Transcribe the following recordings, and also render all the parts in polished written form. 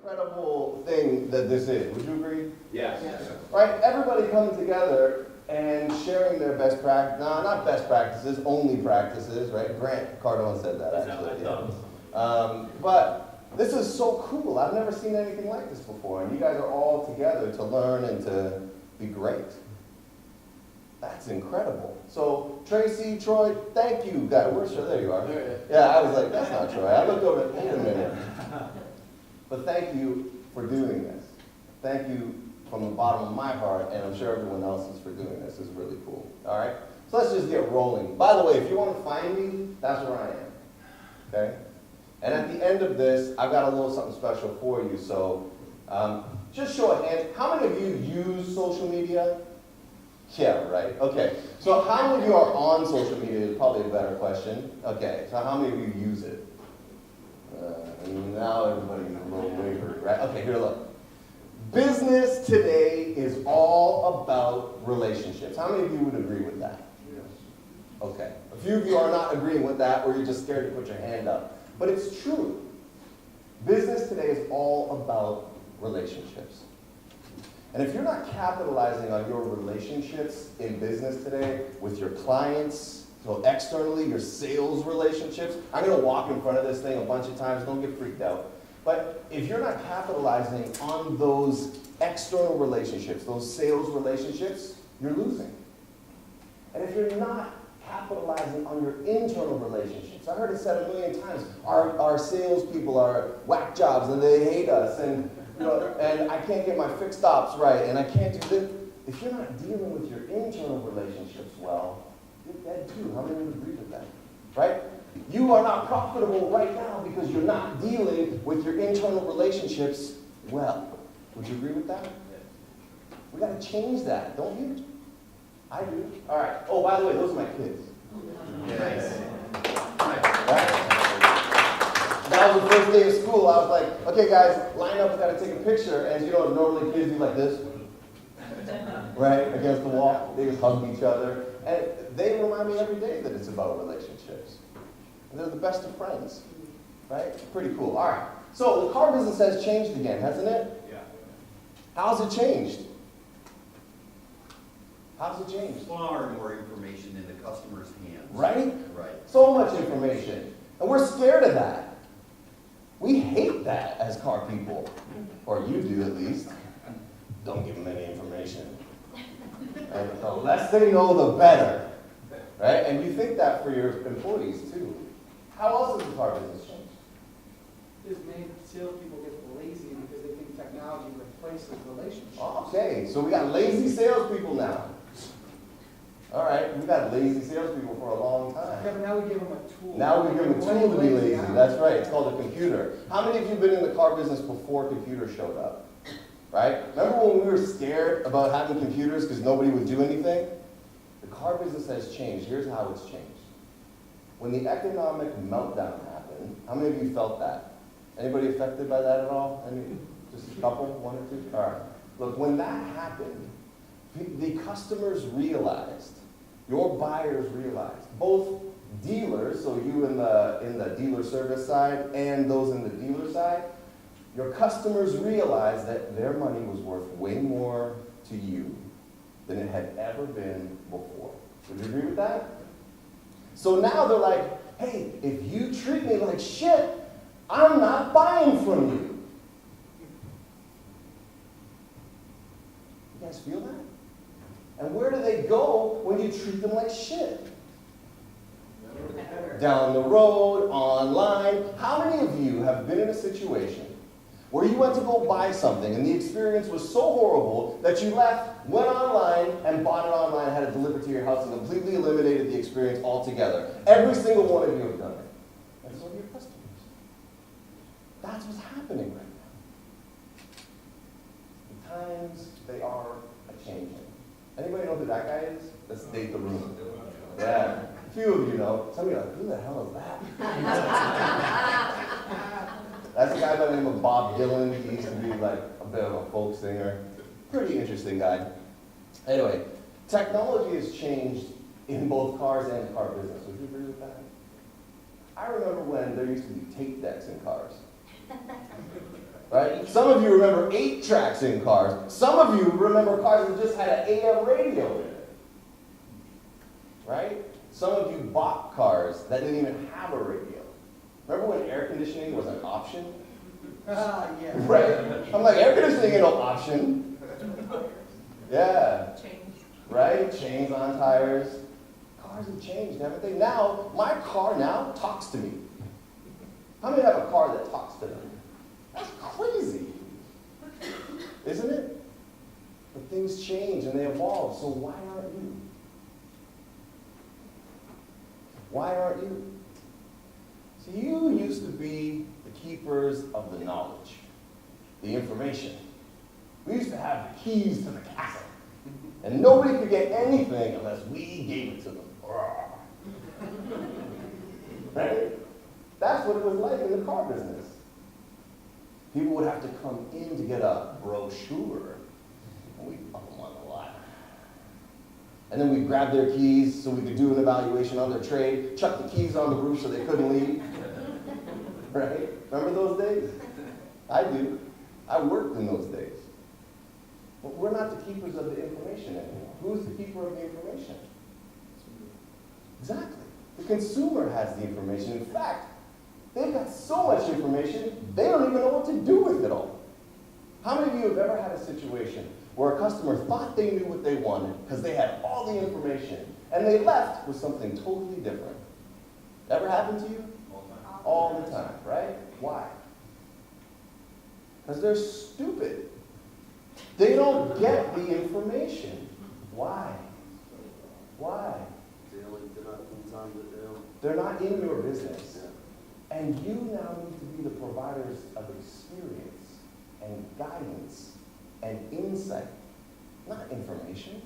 incredible thing that this is. Would you agree? Yes. Right? Everybody coming together and sharing their best practice, not best practices, only practices, right? Grant Cardone said that actually. Yeah. But this is so cool. I've never seen anything like this before. And you guys are all together to learn and to be great. That's incredible. So Tracy, Troy, thank you guys. Where's Troy? There you are. Yeah, I was like, that's not Troy. I looked over, wait a minute. But thank you for doing this. Thank you from the bottom of my heart, and I'm sure everyone else's for doing this. It's really cool. All right? So let's just get rolling. By the way, if you want to find me, that's where I am. Okay? And at the end of this, I've got a little something special for you. So just show of hands. How many of you use social media? Yeah, right. Okay. So how many of you are on social media is probably a better question. Okay. So how many of you use it? Now everybody's a little wavery, right? Okay, here, look. Business today is all about relationships. How many of you would agree with that? Yes. Okay. A few of you are not agreeing with that, or you're just scared to put your hand up. But it's true. Business today is all about relationships. And if you're not capitalizing on your relationships in business today with your clients, so externally, your sales relationships, I'm going to walk in front of this thing a bunch of times, don't get freaked out. But if you're not capitalizing on those external relationships, those sales relationships, you're losing. And if you're not capitalizing on your internal relationships, I heard it said a million times, our salespeople are whack jobs and they hate us, and and I can't get my fixed stops right, and I can't do this. If you're not dealing with your internal relationships well, you're dead too. How many would agree with that? Right? You are not profitable right now because you're not dealing with your internal relationships well. Would you agree with that? We got to change that, don't you? I do. All right. Oh, by the way, those are my kids. Yes. Right? That was the first day of school. I was like, okay, guys, line up. We got to take a picture. And normally kids do like this, right, against the wall. They just hug each other. And they remind me every day that it's about relationships. And they're the best of friends, right? Pretty cool. All right. So the car business has changed again, hasn't it? Yeah. How's it changed? How's it changed? Far more information in the customer's hands. Right? Right. So much information. And we're scared of that. We hate that as car people. Or you do at least. Don't give them any information. And the less they know, the better. Right? And you think that for your employees too. How else has the car business changed? It's made salespeople get lazy because they think technology replaces relationships. Okay, so we got lazy salespeople now. All right, we've got lazy salespeople for a long Yeah, time. but now we give them a tool. Now we give them a tool to be lazy. Huh? That's right, it's called a computer. How many of you have been in the car business before computers showed up? Right? Remember when we were scared about having computers because nobody would do anything? The car business has changed. Here's how it's changed. When the economic meltdown happened, how many of you felt that? Anybody affected by that at all? Just a couple? One or two? All right. Look, when that happened, the customers realized, your buyers realized, both dealers, so you in the dealer service side and those in the dealer side, your customers realized that their money was worth way more to you than it had ever been before. Would you agree with that? So now they're like, hey, if you treat me like shit, I'm not buying from you. You guys feel that? And where do they go when you treat them like shit? Down the road, online. How many of you have been in a situation where you went to go buy something and the experience was so horrible that you left, went online, and bought it online, and had it delivered to your house and completely eliminated the experience altogether? Every single one of you have done it. And so do your customers. That's what's happening right now. The times, they are a-changing. Anybody know who that guy is? Let's date the room. Yeah. A few of you know. Some of you are like, who the hell is that? That's a guy by the name of Bob Dylan. He used to be like a bit of a folk singer. Pretty interesting guy. Anyway, technology has changed in both cars and the car business. Would you agree with that? I remember when there used to be tape decks in cars. right? Some of you remember 8 tracks in cars. Some of you remember cars that just had an AM radio in it, right? Some of you bought cars that didn't even have a radio. Remember when air conditioning was an option? Yeah. Right? I'm like, air conditioning ain't no option. Yeah. Right? Chains on tires. Cars have changed, haven't they? Now, my car now talks to me. How many have a car that talks to them? That's crazy. Isn't it? But things change and they evolve, so why aren't you? Why aren't you? See, you used to be the keepers of the knowledge, the information. We used to have the keys to the castle. And nobody could get anything unless we gave it to them. Right? That's what it was like in the car business. People would have to come in to get a brochure, and we'd bump them on the lot. And then we'd grab their keys so we could do an evaluation on their trade, chuck the keys on the roof so they couldn't leave. Right? Remember those days? I do. I worked in those days. But we're not the keepers of the information anymore. Who's the keeper of the information? Exactly. The consumer has the information. In fact, they've got so much information, they don't even know what to do with it all. How many of you have ever had a situation where a customer thought they knew what they wanted because they had all the information, and they left with something totally different? Ever happened to you? All the time, right? Why? Because they're stupid. They don't get the information. Why? Why? They're not in your business. And you now need to be the providers of experience and guidance and insight, not information.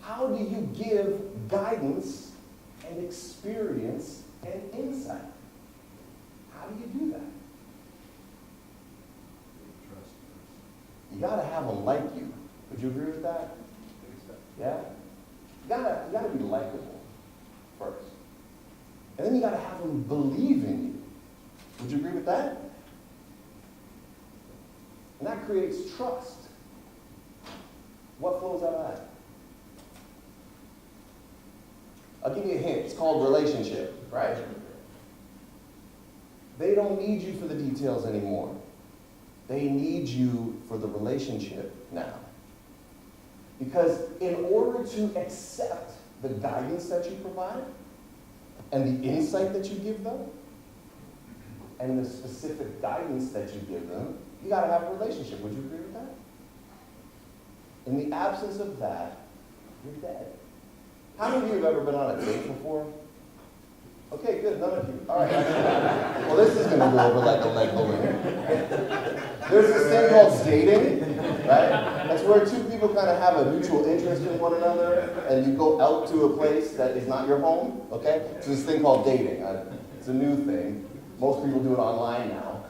How do you give guidance and experience and insight? How do you do that? You gotta have them like you. Would you agree with that? Yeah? You gotta be likable first. And then you gotta have them believe in you. Would you agree with that? And that creates trust. What flows out of that? I'll give you a hint. It's called relationship, right? They don't need you for the details anymore. They need you for the relationship now. Because in order to accept the guidance that you provide, and the insight that you give them, and the specific guidance that you give them, you gotta have a relationship. Would you agree with that? In the absence of that, you're dead. How many of you have ever been on a date before? Okay, good, none of you. All right. Well, this is gonna go over like a lead balloon. There's this thing called dating, right? That's where two people kind of have a mutual interest in one another, and you go out to a place that is not your home, okay? It's this thing called dating. It's a new thing. Most people do it online now.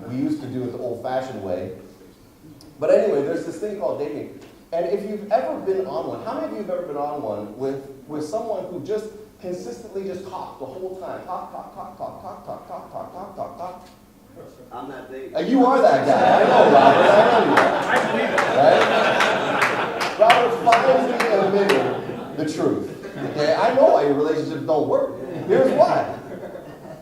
We used to do it the old-fashioned way. But anyway, there's this thing called dating. And if you've ever been on one, how many of you have ever been on one with someone who just consistently just talked the whole time? Talk. I'm that big. You are that guy. I know, Robert. I know you are. Right? Robert finally admitted the truth. Okay? I know why your relationships don't work. Here's why.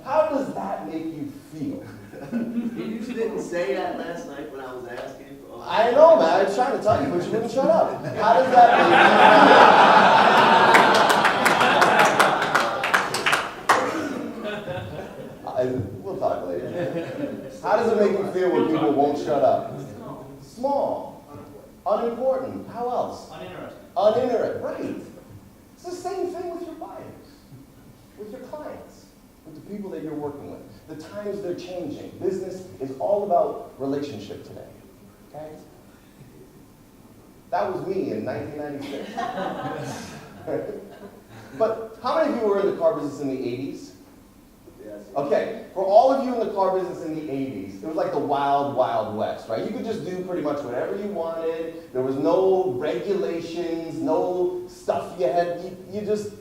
How does that make you feel? You didn't say that last night when I was asking. I know, man. I was trying to tell you, but you wouldn't shut up. How does that make you feel? We'll talk later. How does it make you feel when people won't shut up? Small. Unimportant. How else? Uninterested. Right. It's the same thing with your buyers, with your clients, with the people that you're working with. The times they're changing. Business is all about relationship today. Okay? That was me in 1996. But how many of you were in the car business in the 80s? Yes. Okay, for all of you in the car business in the 80s, it was like the wild, wild west, right? You could just do pretty much whatever you wanted. There was no regulations, no stuff you had. You just,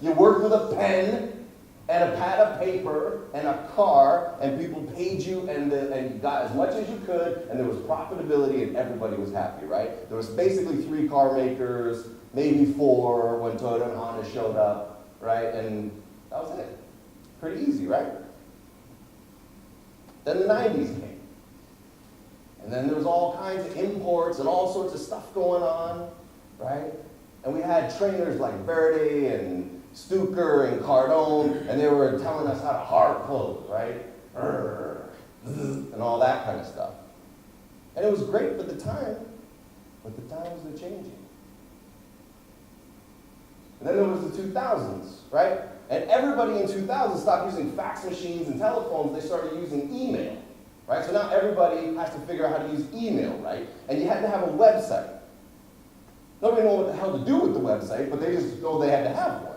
you worked with a pen, and a pad of paper and a car, and people paid you and you got as much as you could, and there was profitability and everybody was happy, right? There was basically 3 car makers, maybe 4 when Toyota and Honda showed up, right? And that was it. Pretty easy, right? Then the 90s came. And then there was all kinds of imports and all sorts of stuff going on, right? And we had trainers like Verdi and Stuker and Cardone, and they were telling us how to hard close, right? And all that kind of stuff. And it was great for the time, but the times are changing. And then there was the 2000s, right? And everybody in 2000 stopped using fax machines and telephones. They started using email, right? So now everybody has to figure out how to use email, right? And you had to have a website. Nobody knew what the hell to do with the website, but they just know they had to have one.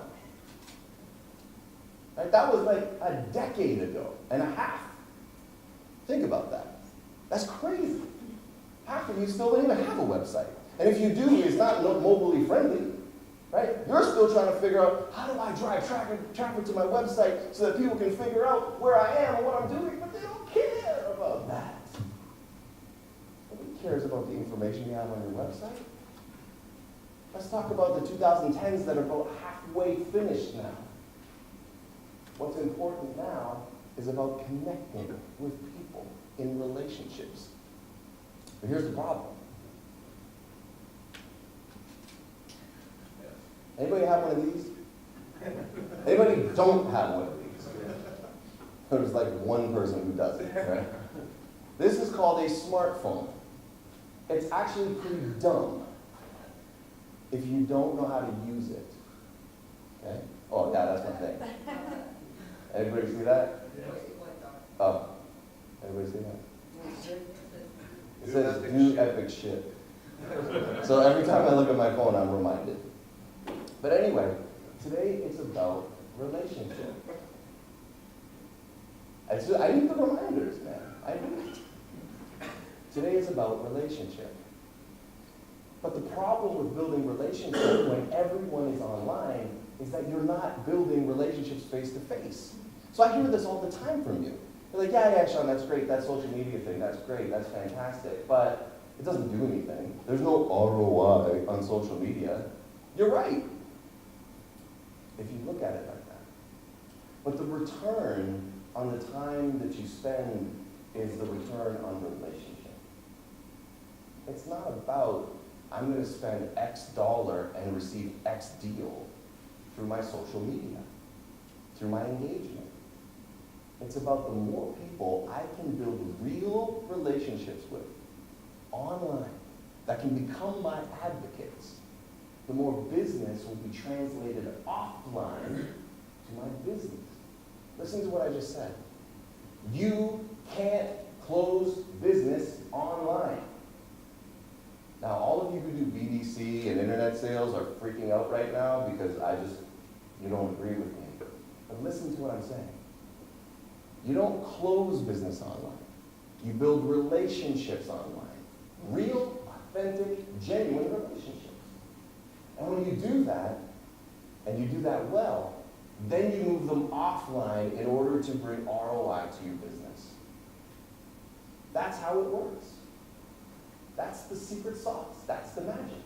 Right? That was like a decade ago and a half. Think about that. That's crazy. Half of you still don't even have a website. And if you do, it's not mobilely friendly. Right? You're still trying to figure out, how do I drive traffic to my website so that people can figure out where I am and what I'm doing, but they don't care about that. Nobody cares about the information you have on your website. Let's talk about the 2010s that are about halfway finished now. What's important now is about connecting with people in relationships. But here's the problem. Anybody have one of these? Anybody don't have one of these? There's like one person who does it, right? This is called a smartphone. It's actually pretty dumb if you don't know how to use it. Okay? Oh, yeah, that's my thing. Anybody see that? Oh, everybody see that? It says, do epic shit. So every time I look at my phone, I'm reminded. But anyway, today it's about relationship. I need the reminders, man. I need it. Today is about relationship. But the problem with building relationships when everyone is online is that you're not building relationships face to face. So I hear this all the time from you. You're like, yeah, Sean, that's great. That social media thing, that's great. That's fantastic. But it doesn't do anything. There's no ROI on social media. You're right, if you look at it like that. But the return on the time that you spend is the return on the relationship. It's not about, I'm going to spend X dollar and receive X deal through my social media, through my engagement. It's about the more people I can build real relationships with online that can become my advocates, the more business will be translated offline to my business. Listen to what I just said. You can't close business online. Now, all of you who do BDC and internet sales are freaking out right now because you don't agree with me. But listen to what I'm saying. You don't close business online. You build relationships online. Real, authentic, genuine relationships. And when you do that, and you do that well, then you move them offline in order to bring ROI to your business. That's how it works. That's the secret sauce. That's the magic.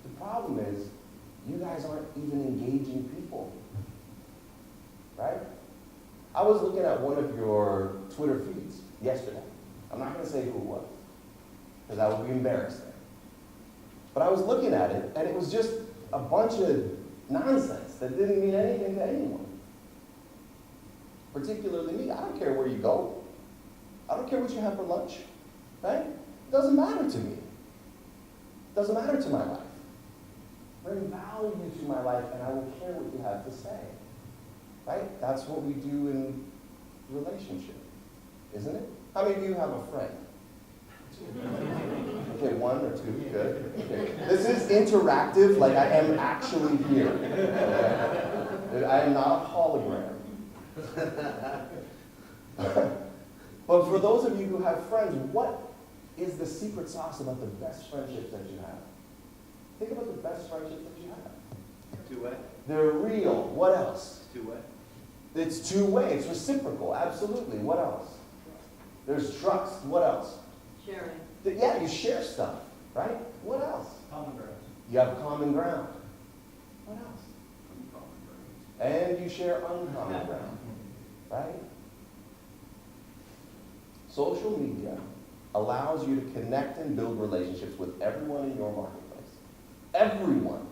The problem is, you guys aren't even engaging people. Right? I was looking at one of your Twitter feeds yesterday. I'm not going to say who it was, because that would be embarrassing. But I was looking at it, and it was just a bunch of nonsense that didn't mean anything to anyone. Particularly me. I don't care where you go. I don't care what you have for lunch. Right? It doesn't matter to me. It doesn't matter to my life. Bring value to my life, and I will care what you have to say. Right? That's what we do in relationship, isn't it? How many of you have a friend? Okay, 1 or 2, good. Okay. This is interactive, like I am actually here. Okay? I am not a hologram. But for those of you who have friends, what is the secret sauce about the best friendships that you have? Think about the best friendships that you have. Do what? They're real. What else? Two-way. It's two-way. It's reciprocal. Absolutely. What else? There's trust. What else? Sharing. Yeah, you share stuff, right? What else? Common ground. You have common ground. What else? And you share uncommon ground, right? Social media allows you to connect and build relationships with everyone in your marketplace. Everyone.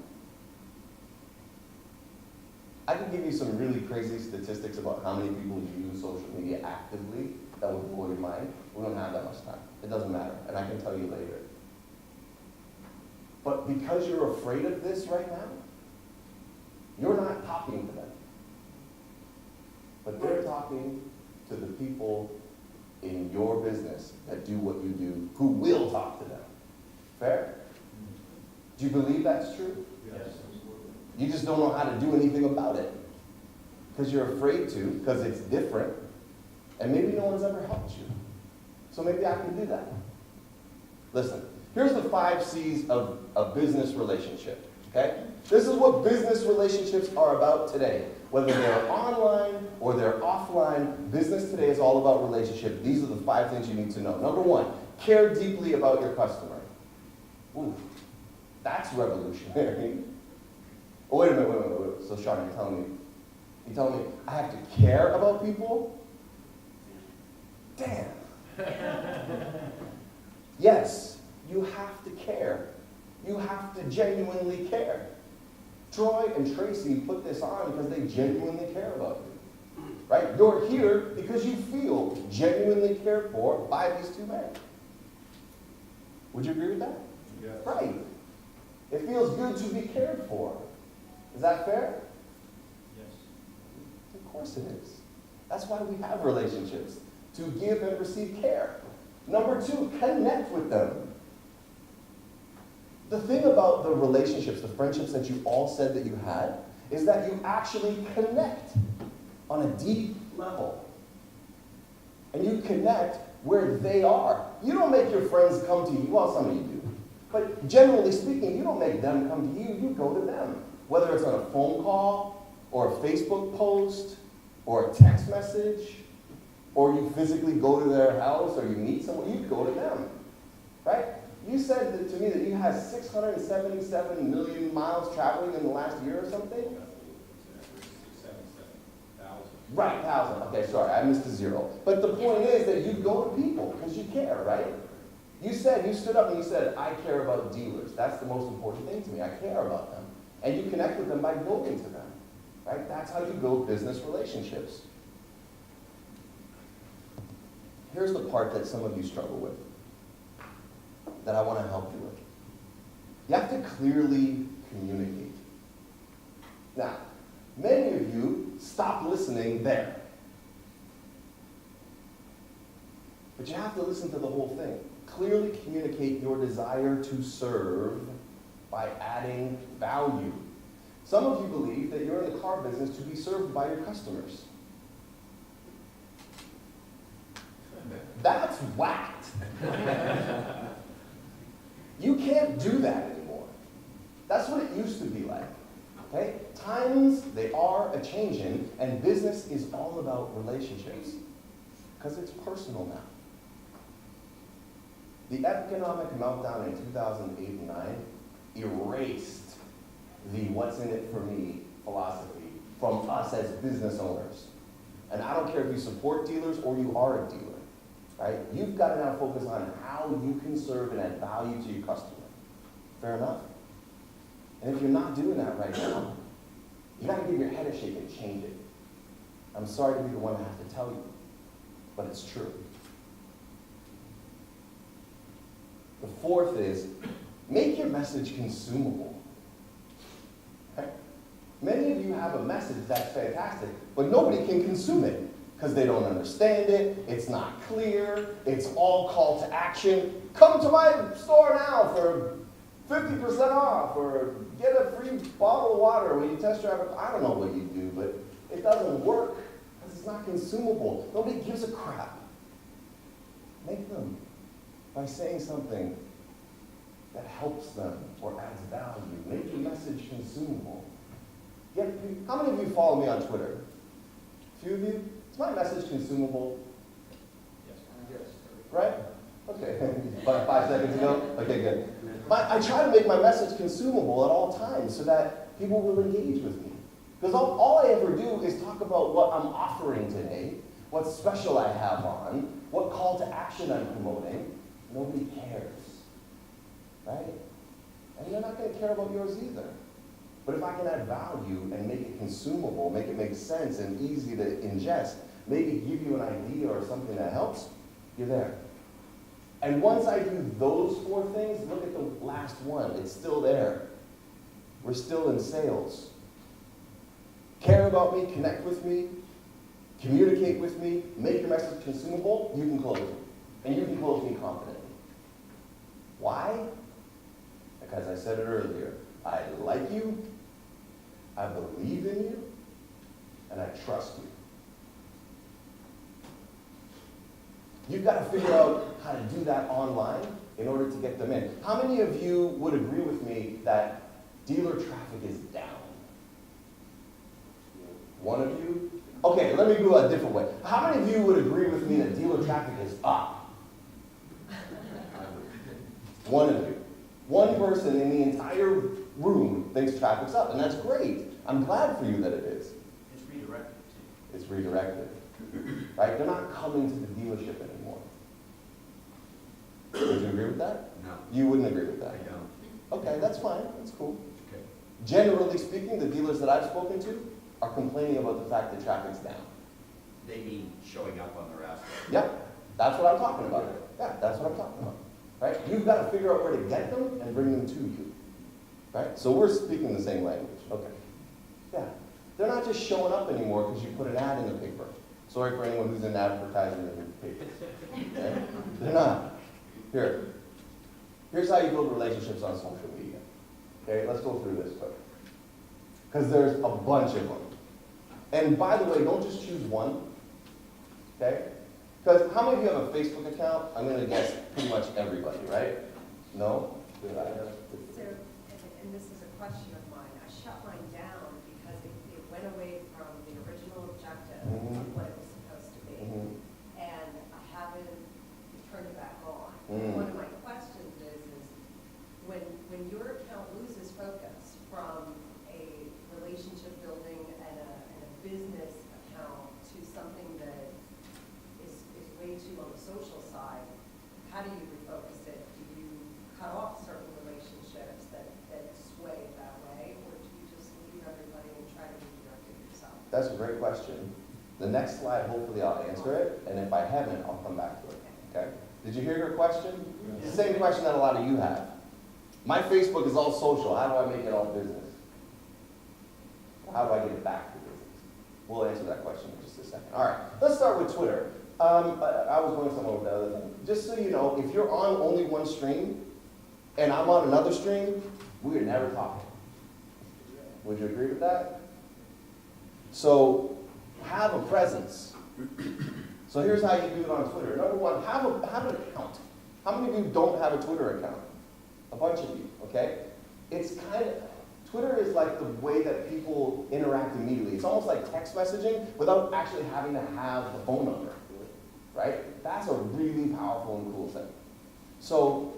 I can give you some really crazy statistics about how many people use social media actively that would blow your mind. We don't have that much time. It doesn't matter, and I can tell you later. But because you're afraid of this right now, you're not talking to them. But they're talking to the people in your business that do what you do, who will talk to them. Fair? Do you believe that's true? Yes. You just don't know how to do anything about it. Because you're afraid to, because it's different, and maybe no one's ever helped you. So maybe I can do that. Listen, here's the 5 C's of a business relationship, okay? This is what business relationships are about today. Whether they're online or they're offline, business today is all about relationship. These are the 5 things you need to know. Number 1, care deeply about your customer. Ooh, that's revolutionary. Oh, wait a minute. So Sean, you're telling me I have to care about people? Damn. Yes, you have to care. You have to genuinely care. Troy and Tracy put this on because they genuinely care about you. Right? You're here because you feel genuinely cared for by these 2 men. Would you agree with that? Yes. Right. It feels good to be cared for. Is that fair? Yes. Of course it is. That's why we have relationships, to give and receive care. Number 2, connect with them. The thing about the relationships, the friendships that you all said that you had, is that you actually connect on a deep level. And you connect where they are. You don't make your friends come to you. Well, some of you do. But generally speaking, you don't make them come to you. You go to them. Whether it's on a phone call, or a Facebook post, or a text message, or you physically go to their house, or you meet someone, you go to them. Right? You said that to me that you had 677 million miles traveling in the last year or something? Right, 1,000. Okay, sorry, I missed a 0. But the point is that you go to people because you care, right? You stood up and you said, I care about dealers. That's the most important thing to me. I care about them. And you connect with them by going to them, right? That's how you build business relationships. Here's the part that some of you struggle with, that I want to help you with. You have to clearly communicate. Now, many of you stop listening there. But you have to listen to the whole thing. Clearly communicate your desire to serve by adding value. Some of you believe that you're in the car business to be served by your customers. That's whacked. You can't do that anymore. That's what it used to be like. Okay? Times, they are a-changing, and business is all about relationships. Because it's personal now. The economic meltdown in 2008 and 9 erased the what's in it for me philosophy from us as business owners. And I don't care if you support dealers or you are a dealer. Right? You've got to now focus on how you can serve and add value to your customer. Fair enough? And if you're not doing that right now, you got to give your head a shake and change it. I'm sorry to be the one to have to tell you, but it's true. The 4th is, make your message consumable. Okay? Many of you have a message that's fantastic, but nobody can consume it because they don't understand it, it's not clear, it's all call to action. Come to my store now for 50% off, or get a free bottle of water when you test drive a car. I don't know what you do, but it doesn't work because it's not consumable. Nobody gives a crap. Make them by saying something that helps them or adds value. Make your message consumable. Yeah, how many of you follow me on Twitter? A few of you? Is my message consumable? Yes. Right? Okay, 5 seconds ago? Okay, good. I try to make my message consumable at all times so that people will engage with me. Because all I ever do is talk about what I'm offering today, what special I have on, what call to action I'm promoting. Nobody cares, right? And they're not going to care about yours either. But if I can add value and make it consumable, make it make sense and easy to ingest, maybe give you an idea or something that helps, you're there. And once I do those 4 things, look at the last one. It's still there. We're still in sales. Care about me, connect with me, communicate with me, make your message consumable, you can close it. And you can close me confidently. Why? Because I said it earlier. I like you, I believe in you, and I trust you. You've got to figure out how to do that online in order to get them in. How many of you would agree with me that dealer traffic is down? One of you? Okay, let me do it a different way. How many of you would agree with me that dealer traffic is up? One of you. One person in the entire room thinks traffic's up, and that's great. I'm glad for you that it is. It's redirected too. It's redirected. Right? They're not coming to the dealership anymore. Would you agree with that? No, You wouldn't agree with I that? don't. Okay, that's fine. That's cool. Okay. Generally speaking, the dealers that I've spoken to are complaining about the fact that traffic's down. They mean showing up on their asphalt. Yep, that's what I'm talking about. Yeah, that's what I'm talking about. Right? You've got to figure out where to get them and bring them to you. Right? So we're speaking the same language. Okay. Yeah. They're not just showing up anymore because you put an ad in the paper. Sorry for anyone who's in advertising in the paper. Okay? They're not. Here's how you build relationships on social media. Okay, let's go through this quick. Because there's a bunch of them. And by the way, don't just choose one. Okay? Because how many of you have a Facebook account? I'm going to guess pretty much everybody, right? No? Good. So, and this is a question of mine, I shut mine down because it went away from the original objective of what it was supposed to be. And I haven't turned it back on. One of my questions is when your account loses focus from a relationship building and a business account to something that is way too on the social side, how do you refocus it? Do you cut off certain relationships that sway that way, or do you just leave everybody and try to redirect it yourself? That's a great question. The next slide, hopefully I'll answer it, and if I haven't, I'll come back to it. Okay? Did you hear her question? It's the same question that a lot of you have. My Facebook is all social. How do I make it all business? How do I get it back to business? We'll answer that question in just a second. All right, let's start with Twitter. I was going somewhere with the other thing. Just so you know, if you're on only one stream, and I'm on another stream, we are never talking. Would you agree with that? So, have a presence. So here's how you do it on Twitter. Number one, have an account. How many of you don't have a Twitter account? A bunch of you, okay? It's kind of, Twitter is like the way that people interact immediately. It's almost like text messaging without actually having to have the phone number, right? That's a really powerful and cool thing. So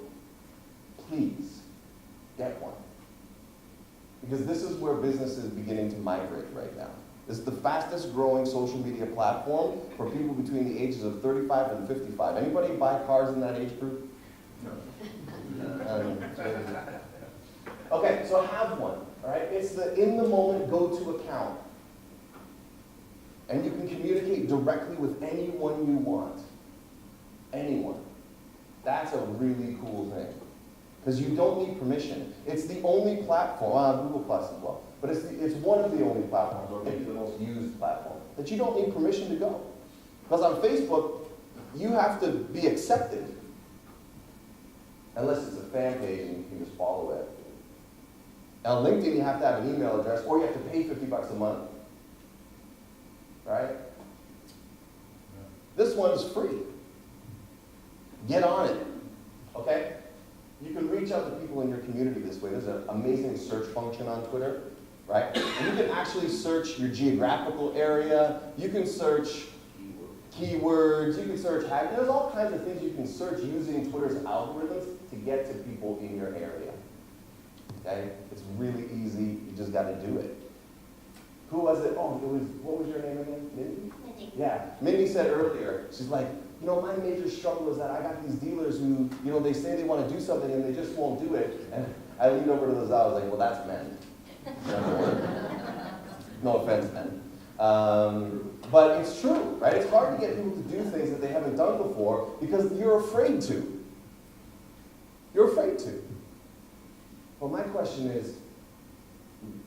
please get one. Because this is where business is beginning to migrate right now. This is the fastest growing social media platform for people between the ages of 35 and 55. Anybody buy cars in that age group? No. Okay, so have one, all right? It's the in-the-moment go-to account. And you can communicate directly with anyone you want. Anyone. That's a really cool thing. Because you don't need permission. It's the only platform, Google Plus as well, but it's one of the only platforms, or maybe the most used platform, that you don't need permission to go. Because on Facebook, you have to be accepted. Unless it's a fan page and you can just follow it. On LinkedIn, you have to have an email address, or you have to pay $50 a month. Right? This one's free. Get on it. Okay? You can reach out to people in your community this way. There's an amazing search function on Twitter. right? And you can actually search your geographical area, you can search keywords, you can search there's all kinds of things you can search using Twitter's algorithms to get to people in your area. Okay? It's really easy, you just gotta do it. Who was it? Oh, what was your name again? Mindy? Mindy. Yeah, Mindy said earlier, she's like, my major struggle is that I got these dealers who, they say they want to do something and they just won't do it. And I leaned over to those guys, I was like, well, that's men. No offense, men. But it's true, right? It's hard to get people to do things that they haven't done before because you're afraid to. You're afraid to. Well, my question is,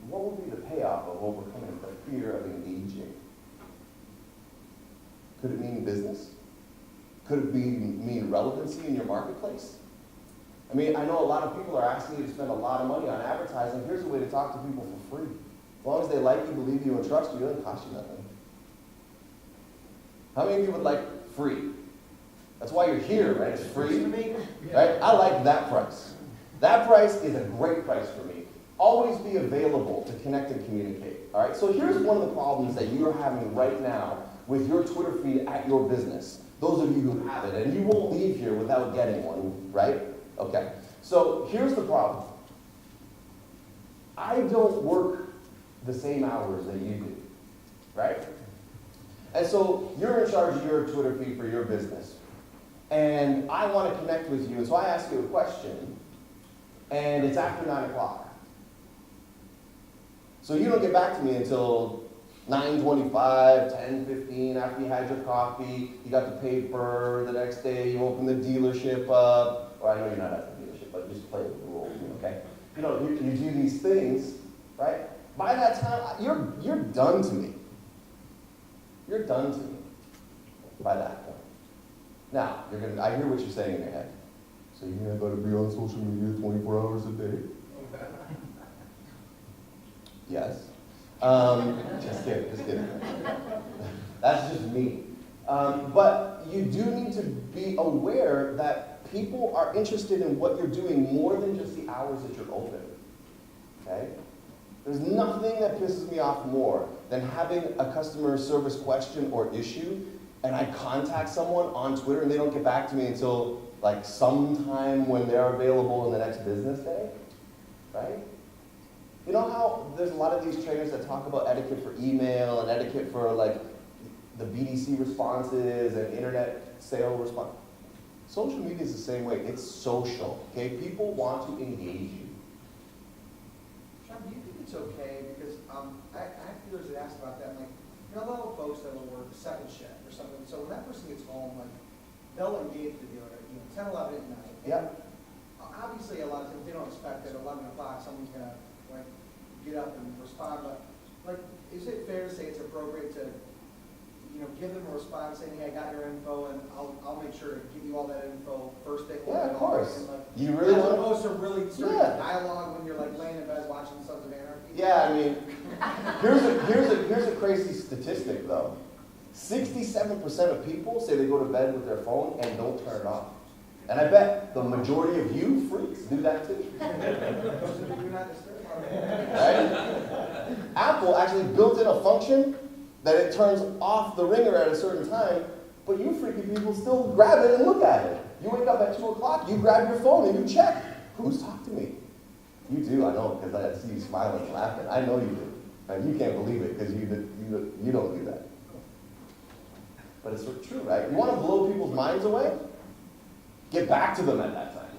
what will be the payoff of overcoming the fear of engaging? Could it mean business? Could it mean relevancy in your marketplace? I mean, I know a lot of people are asking you to spend a lot of money on advertising. Here's a way to talk to people for free. As long as they like you, believe you, and trust you, it doesn't cost you nothing. How many of you would like free? That's why you're here, right? It's free, right? I like that price. That price is a great price for me. Always be available to connect and communicate, all right? So here's one of the problems that you're having right now with your Twitter feed at your business. Those of you who have it, and you won't leave here without getting one, right? Okay, so here's the problem. I don't work the same hours that you do, right? And so you're in charge of your Twitter feed for your business. And I want to connect with you, and so I ask you a question, and it's after 9 o'clock. So you don't get back to me until 9:25, 10:15, after you had your coffee, you got the paper, the next day you open the dealership up, or I know you're not at the dealership, but just play with the rules, okay? You do these things, right? By that time, you're done to me. You're done to me by that point. Now, I hear what you're saying in your head. So you're going to be on social media 24 hours a day? Yes. Just kidding. That's just me. But you do need to be aware that people are interested in what you're doing more than just the hours that you're open. Okay? There's nothing that pisses me off more than having a customer service question or issue, and I contact someone on Twitter and they don't get back to me until like sometime when they're available in the next business day, right? You know how there's a lot of these trainers that talk about etiquette for email and etiquette for like the BDC responses and internet sale response. Social media is the same way. It's social, okay? People want to engage you. Sean, do you think it's okay, because I have dealers that ask about that, like, a lot of folks that will work second shift or something, so when that person gets home, like, they'll engage the dealer at 10, 11 at night. Yeah. Obviously, a lot of times, they don't expect that at 11 o'clock someone's gonna, like, get up and respond, but, like, is it fair to say it's appropriate to, give them a response saying, hey, I got your info, and I'll make sure to give you all that info first thing. Yeah, of course. And, like, You really as want to? opposed to really starting Yeah. a dialogue when you're, like, laying in bed watching Sons of Anarchy. Yeah, I mean, here's a crazy statistic though. 67% of people say they go to bed with their phone and don't turn it off. And I bet the majority of you freaks do that too. Do not disturb. Right? Apple actually built in a function that it turns off the ringer at a certain time, but you freaky people still grab it and look at it. You wake up at 2 o'clock, you grab your phone and you check. Who's talking to me? You do, I know, because I see you smiling and laughing. I know you do. And you can't believe it because you don't do that. But it's true, right? You want to blow people's minds away? Get back to them at that time.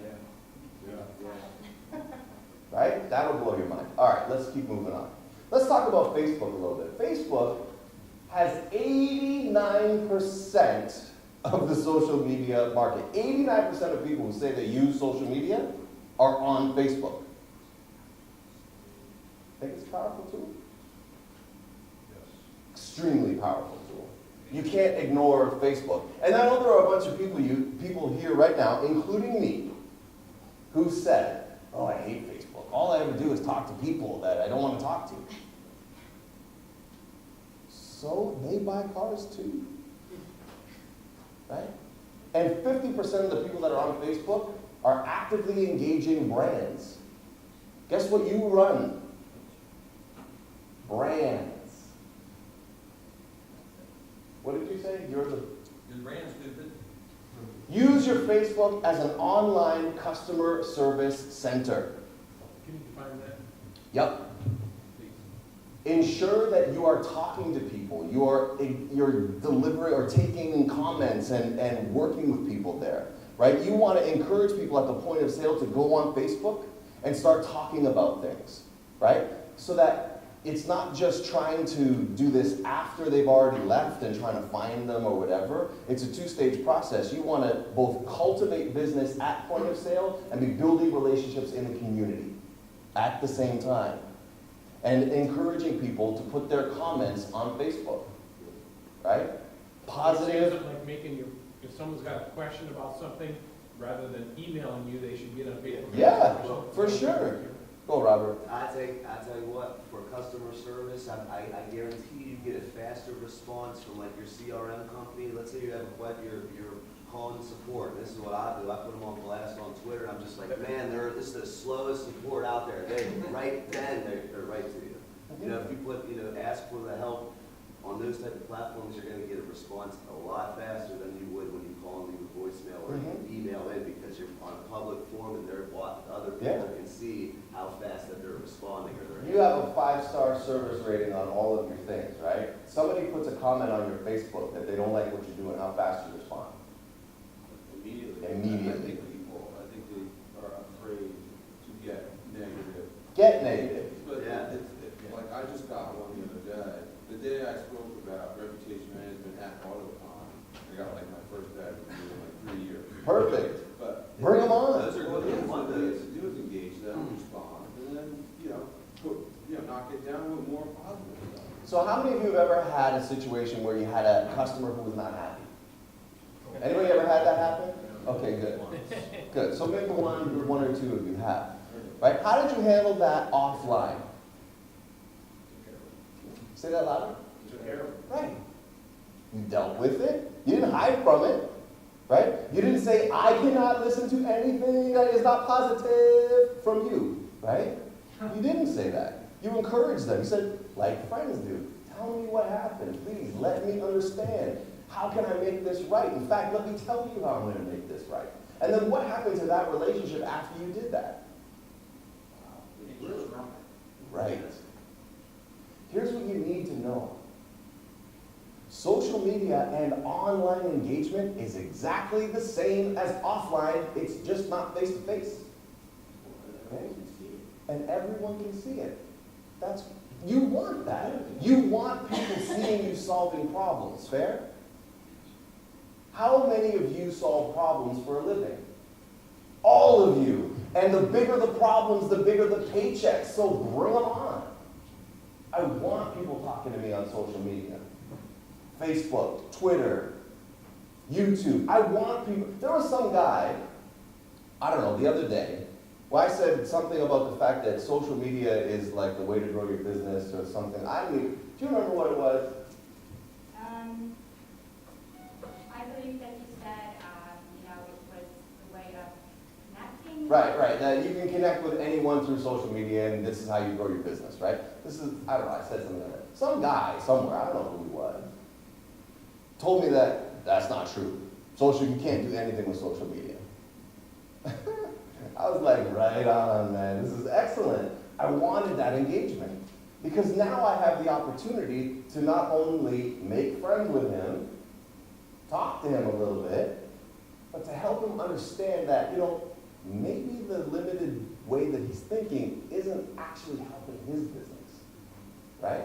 Right? That'll blow your mind. All right, let's keep moving on. Let's talk about Facebook a little bit. Facebook has 89% of the social media market. 89% of people who say they use social media are on Facebook. Think it's a powerful tool? Yes. Extremely powerful tool. You can't ignore Facebook. And I know there are a bunch of people here right now, including me, who said, oh, I hate Facebook. All I ever do is talk to people that I don't want to talk to. So they buy cars too. Right? And 50% of the people that are on Facebook are actively engaging brands. Guess what you run? brands. What did you say? You're the The brand's stupid. Use your Facebook as an online customer service center. Can you define that, Yep. please? Ensure that you are talking to people, you're delivering or taking comments and working with people there, right? You want to encourage people at the point of sale to go on Facebook and start talking about things, right? So that it's not just trying to do this after they've already left and trying to find them or whatever. It's a two-stage process. You want to both cultivate business at point of sale and be building relationships in the community at the same time. And encouraging people to put their comments on Facebook, right? Positive. Something like making your, if someone's got a question about something, rather than emailing you, they should get on Facebook. Yeah, for sure. Go, Robert. I tell you what, for customer service, I guarantee you get a faster response from like your CRM company. Let's say you have you're calling support. This is what I do. I put them on blast on Twitter. I'm just like, man, this is the slowest support out there. They're right to you. You know, if you ask for the help on those type of platforms, you're going to get a response a lot faster than you would when you call and leave a voicemail or you email in, because you're on a public forum and other people can see how fast that they're responding or they're. You have a 5-star service rating on all of your things, right? Somebody puts a comment on your Facebook that they don't like what you're doing, how fast you respond. Immediately. I think they are afraid to get negative. Get negative. But Yeah. like I just got one the other day. The day I spoke about reputation management at AutoCon, I got like my first bad review in like 3 years. Perfect. But Bring them on. Those are what good it is, ones. what it is to do is engage them, respond, and then, knock it down with more positive stuff. So how many of you have ever had a situation where you had a customer who was not happy? Anybody ever had that happen? Okay, good. Good. So maybe one or two of you have. Right? How did you handle that offline? Say that louder. Took care of it. Right. You dealt with it. You didn't hide from it. Right? You didn't say, I cannot listen to anything that is not positive from you. Right? You didn't say that. You encouraged them. You said, like friends do, tell me what happened. Please, let me understand. How can I make this right? In fact, let me tell you how I'm going to make this right. And then what happened to that relationship after you did that? Right. Here's what you need to know. Social media and online engagement is exactly the same as offline. It's just not face-to-face. Okay? And everyone can see it. You want that. You want people seeing you solving problems. Fair? How many of you solve problems for a living? All of you. And the bigger the problems, the bigger the paychecks. So bring them on. I want people talking to me on social media. Facebook, Twitter, YouTube. I want people. There was some guy, I don't know, the other day, where I said something about the fact that social media is like the way to grow your business or something. Do you remember what it was? I believe that you said, it was the way of connecting. Right. That you can connect with anyone through social media and this is how you grow your business, right? I don't know, I said something like that. Some guy somewhere, I don't know who he was, told me that that's not true. You can't do anything with social media. I was like, right on, man. This is excellent. I wanted that engagement. Because now I have the opportunity to not only make friends with him, talk to him a little bit, but to help him understand that, maybe the limited way that he's thinking isn't actually helping his business. Right?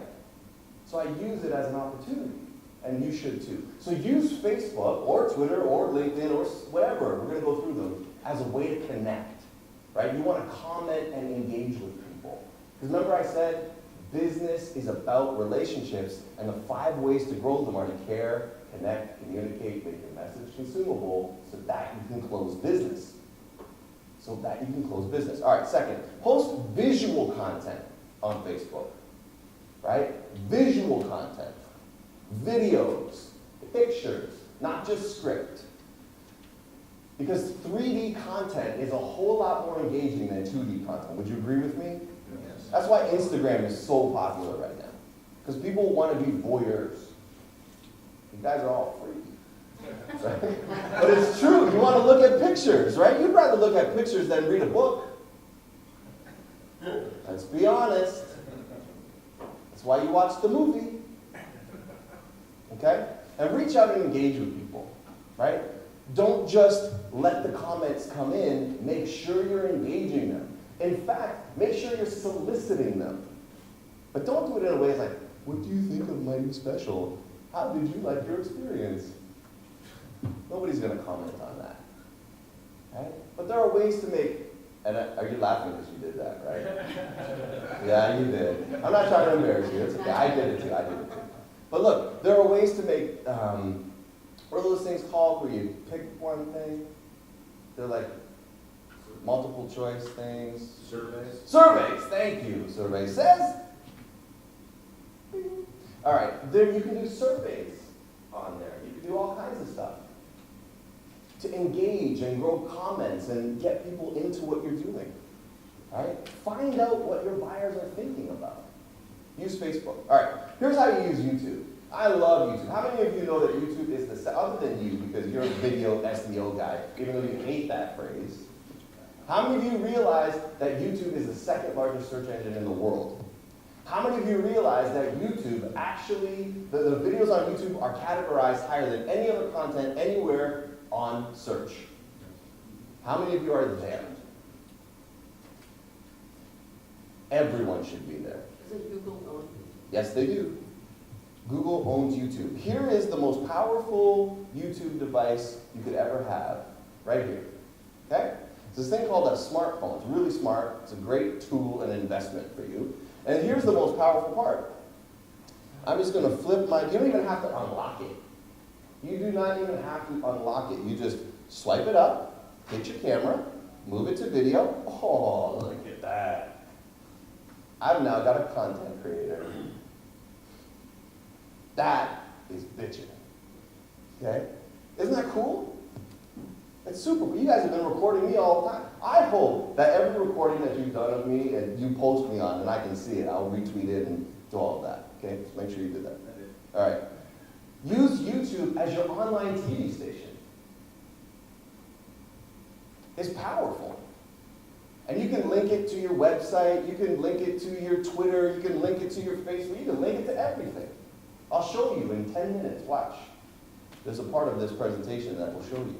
So I use it as an opportunity. And you should too. So use Facebook or Twitter or LinkedIn or whatever, we're going to go through them, as a way to connect. Right? You want to comment and engage with people. Because remember I said, business is about relationships, and the 5 ways to grow them are to care, connect, communicate, make your message consumable, so that you can close business. All right, second, post visual content on Facebook. Right? Visual content. Videos, pictures, not just script. Because 3D content is a whole lot more engaging than 2D content. Would you agree with me? Yes. That's why Instagram is so popular right now. Because people want to be voyeurs. You guys are all freaky. Right? But it's true, you want to look at pictures, right? You'd rather look at pictures than read a book. Let's be honest. That's why you watch the movie. Okay? And reach out and engage with people, right? Don't just let the comments come in, make sure you're engaging them. In fact, make sure you're soliciting them. But don't do it in a way that's like, what do you think of my new special? How did you like your experience? Nobody's going to comment on that. Right? But there are ways to make, and are you laughing because you did that, right? Yeah, you did. I'm not trying to embarrass you. It's okay. I did it too. But look, there are ways to make, what are those things called where you pick one thing? They're like multiple choice things. Surveys? Surveys, thank you. Survey says. All right, there you can do surveys on there. You can do all kinds of stuff to engage and grow comments and get people into what you're doing. All right, find out what your buyers are thinking about. Use Facebook. All right, here's how you use YouTube. I love YouTube. How many of you know that YouTube is the, other than you, because you're a video SEO guy, even though you hate that phrase, how many of you realize that YouTube is the second largest search engine in the world? How many of you realize that YouTube actually, the videos on YouTube are categorized higher than any other content anywhere on search? How many of you are there? Everyone should be there. Doesn't Google own? Yes, they do. Google owns YouTube. Here is the most powerful YouTube device you could ever have, right here. Okay? It's this thing called a smartphone. It's really smart. It's a great tool and investment for you. And here's the most powerful part. I'm just going to flip my, you don't even have to unlock it. You do not even have to unlock it. You just swipe it up, hit your camera, move it to video. Oh, look at that. I've now got a content creator. That is bitching. Okay? Isn't that cool? It's super cool. You guys have been recording me all the time. I hope that every recording that you've done of me and you post me on and I can see it, I'll retweet it and do all of that. Okay? So make sure you do that. All right. Use YouTube as your online TV station. It's powerful. And you can link it to your website, you can link it to your Twitter, you can link it to your Facebook, you can link it to everything. I'll show you in 10 minutes, watch. There's a part of this presentation that will show you.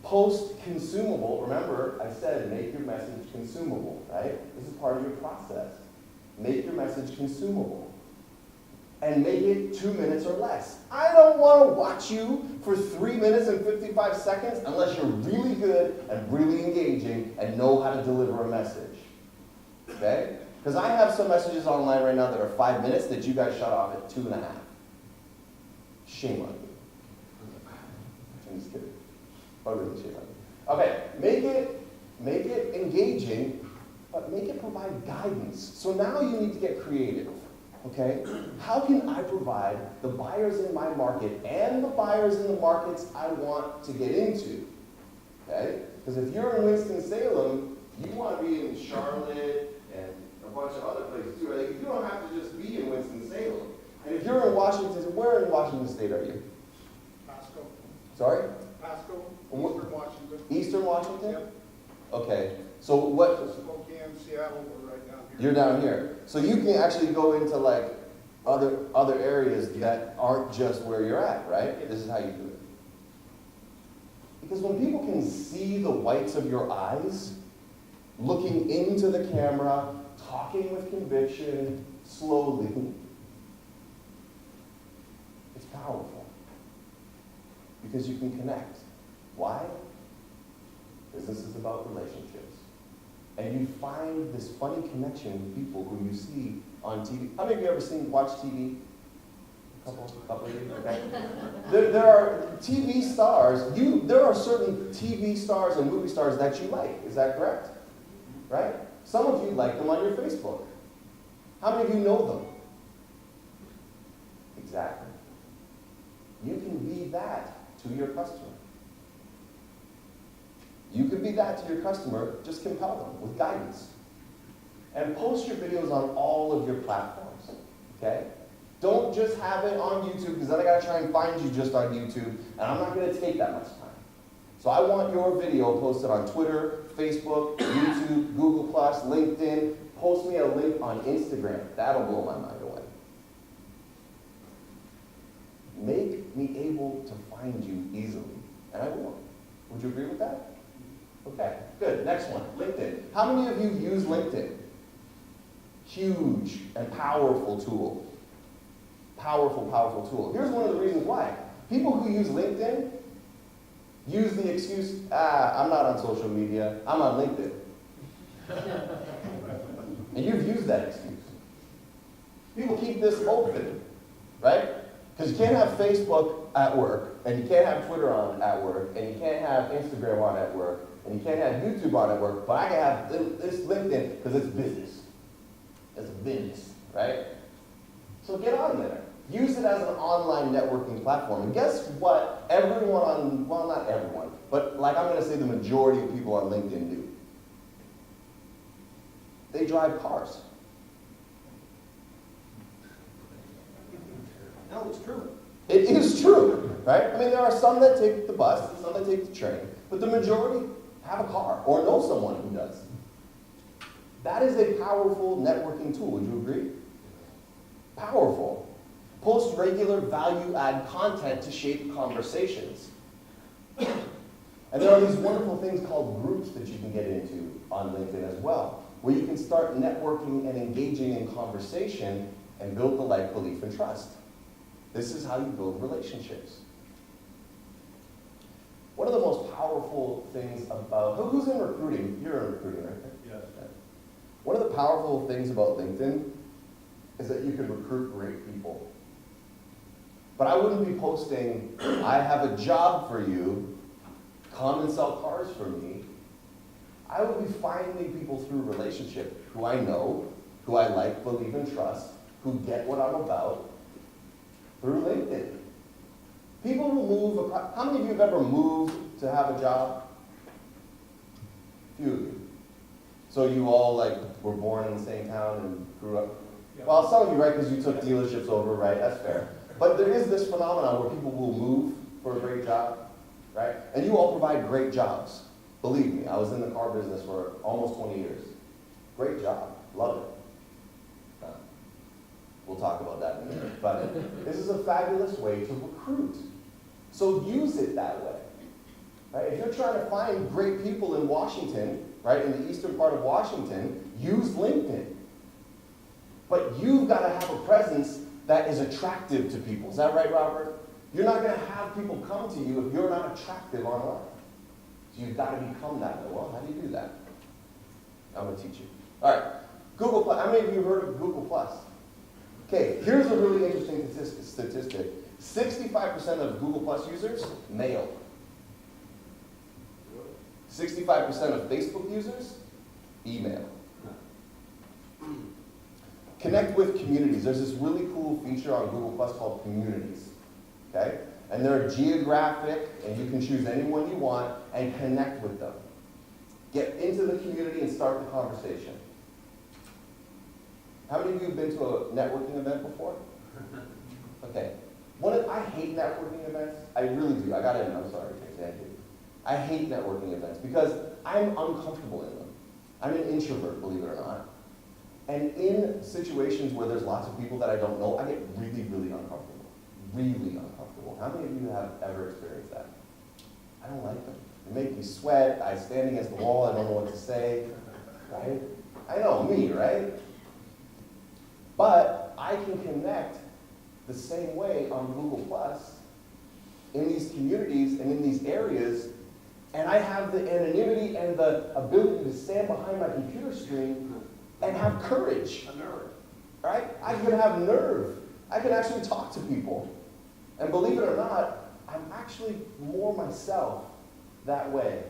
Post consumable, remember I said make your message consumable, right? This is part of your process. Make your message consumable. And make it 2 minutes or less. I don't want to watch you for 3 minutes and 55 seconds unless you're really good and really engaging and know how to deliver a message. Okay? Because I have some messages online right now that are 5 minutes that you guys shut off at 2.5. Shame on you. I'm just kidding. But really shame on you. Okay, make it engaging, but make it provide guidance. So now you need to get creative. Okay? How can I provide the buyers in my market and the buyers in the markets I want to get into? Okay? Because if you're in Winston-Salem, you want to be in Charlotte and a bunch of other places too. Right? You don't have to just be in Winston-Salem. And if you're in Washington, where in Washington State are you? Pasco. Sorry? Pasco, Eastern Washington. Eastern Washington? Yep. Okay. So what? Spokane, Seattle, we're right down here. You're down here. So you can actually go into like other areas that aren't just where you're at, right? This is how you do it. Because when people can see the whites of your eyes, looking into the camera, talking with conviction, slowly, it's powerful. Because you can connect. Why? Business is about relationships. And you find this funny connection with people who you see on TV. How many of you ever watched TV? A couple of you? Okay. There are TV stars. There are certain TV stars and movie stars that you like. Is that correct? Right? Some of you like them on your Facebook. How many of you know them? Exactly. You can be that to your customer. You can be that to your customer, just compel them with guidance. And post your videos on all of your platforms, okay? Don't just have it on YouTube, because then I gotta try and find you just on YouTube, and I'm not gonna take that much time. So I want your video posted on Twitter, Facebook, YouTube, Google+, LinkedIn. Post me a link on Instagram. That'll blow my mind away. Make me able to find you easily, and I will. Would you agree with that? Okay, good. Next one, LinkedIn. How many of you use LinkedIn? Huge and powerful tool. Powerful, powerful tool. Here's one of the reasons why. People who use LinkedIn use the excuse, I'm not on social media, I'm on LinkedIn. And you've used that excuse. People keep this open, right? Because you can't have Facebook at work, and you can't have Twitter on at work, and you can't have Instagram on at work, and you can't have YouTube on at work, but I can have this LinkedIn because it's business. It's a business, right? So get on there. Use it as an online networking platform. And guess what? Everyone on, well, not everyone, but like I'm going to say the majority of people on LinkedIn do. They drive cars. No, it's true. It is true, right? I mean, there are some that take the bus, and some that take the train, but the majority have a car or know someone who does. That is a powerful networking tool. Would you agree? Powerful. Post regular value-add content to shape conversations. And there are these wonderful things called groups that you can get into on LinkedIn as well, where you can start networking and engaging in conversation and build the like, belief, and trust. This is how you build relationships. One of the most powerful things about, who's in recruiting? You're in recruiting, right? Yes. One of the powerful things about LinkedIn is that you can recruit great people. But I wouldn't be posting, I have a job for you, come and sell cars for me. I would be finding people through relationship who I know, who I like, believe, and trust, who get what I'm about, through LinkedIn. People who move, how many of you have ever moved to have a job? Few of you. So you all were born in the same town and grew up? Yeah. Well, some of you, right, because you took dealerships over, right? That's fair. But there is this phenomenon where people will move for a great job, right? And you all provide great jobs. Believe me, I was in the car business for almost 20 years. Great job. Love it. We'll talk about that in a minute. But this is a fabulous way to recruit. So use it that way. Right? If you're trying to find great people in Washington, right, in the eastern part of Washington, use LinkedIn. But you've got to have a presence that is attractive to people. Is that right, Robert? You're not going to have people come to you if you're not attractive online. So you've got to become that way. Well, how do you do that? I'm going to teach you. All right. Google+. How many of you have heard of Google+? Okay, here's a really interesting statistic. 65% of Google+ users, male. 65% of Facebook users, email. Connect with communities. There's this really cool feature on Google+ called communities. Okay? And they're geographic, and you can choose anyone you want and connect with them. Get into the community and start the conversation. How many of you have been to a networking event before? Okay. I hate networking events. I really do. I got to admit, I'm sorry, Casey, I do. I hate networking events because I'm uncomfortable in them. I'm an introvert, believe it or not. And in situations where there's lots of people that I don't know, I get really, really uncomfortable. Really uncomfortable. How many of you have ever experienced that? I don't like them. They make me sweat. I stand against the wall. I don't know what to say. Right? I know, me, right? But I can connect the same way on Google+, in these communities and in these areas, and I have the anonymity and the ability to stand behind my computer screen and have courage. A nerve. Right? I can have nerve. I can actually talk to people. And believe it or not, I'm actually more myself that way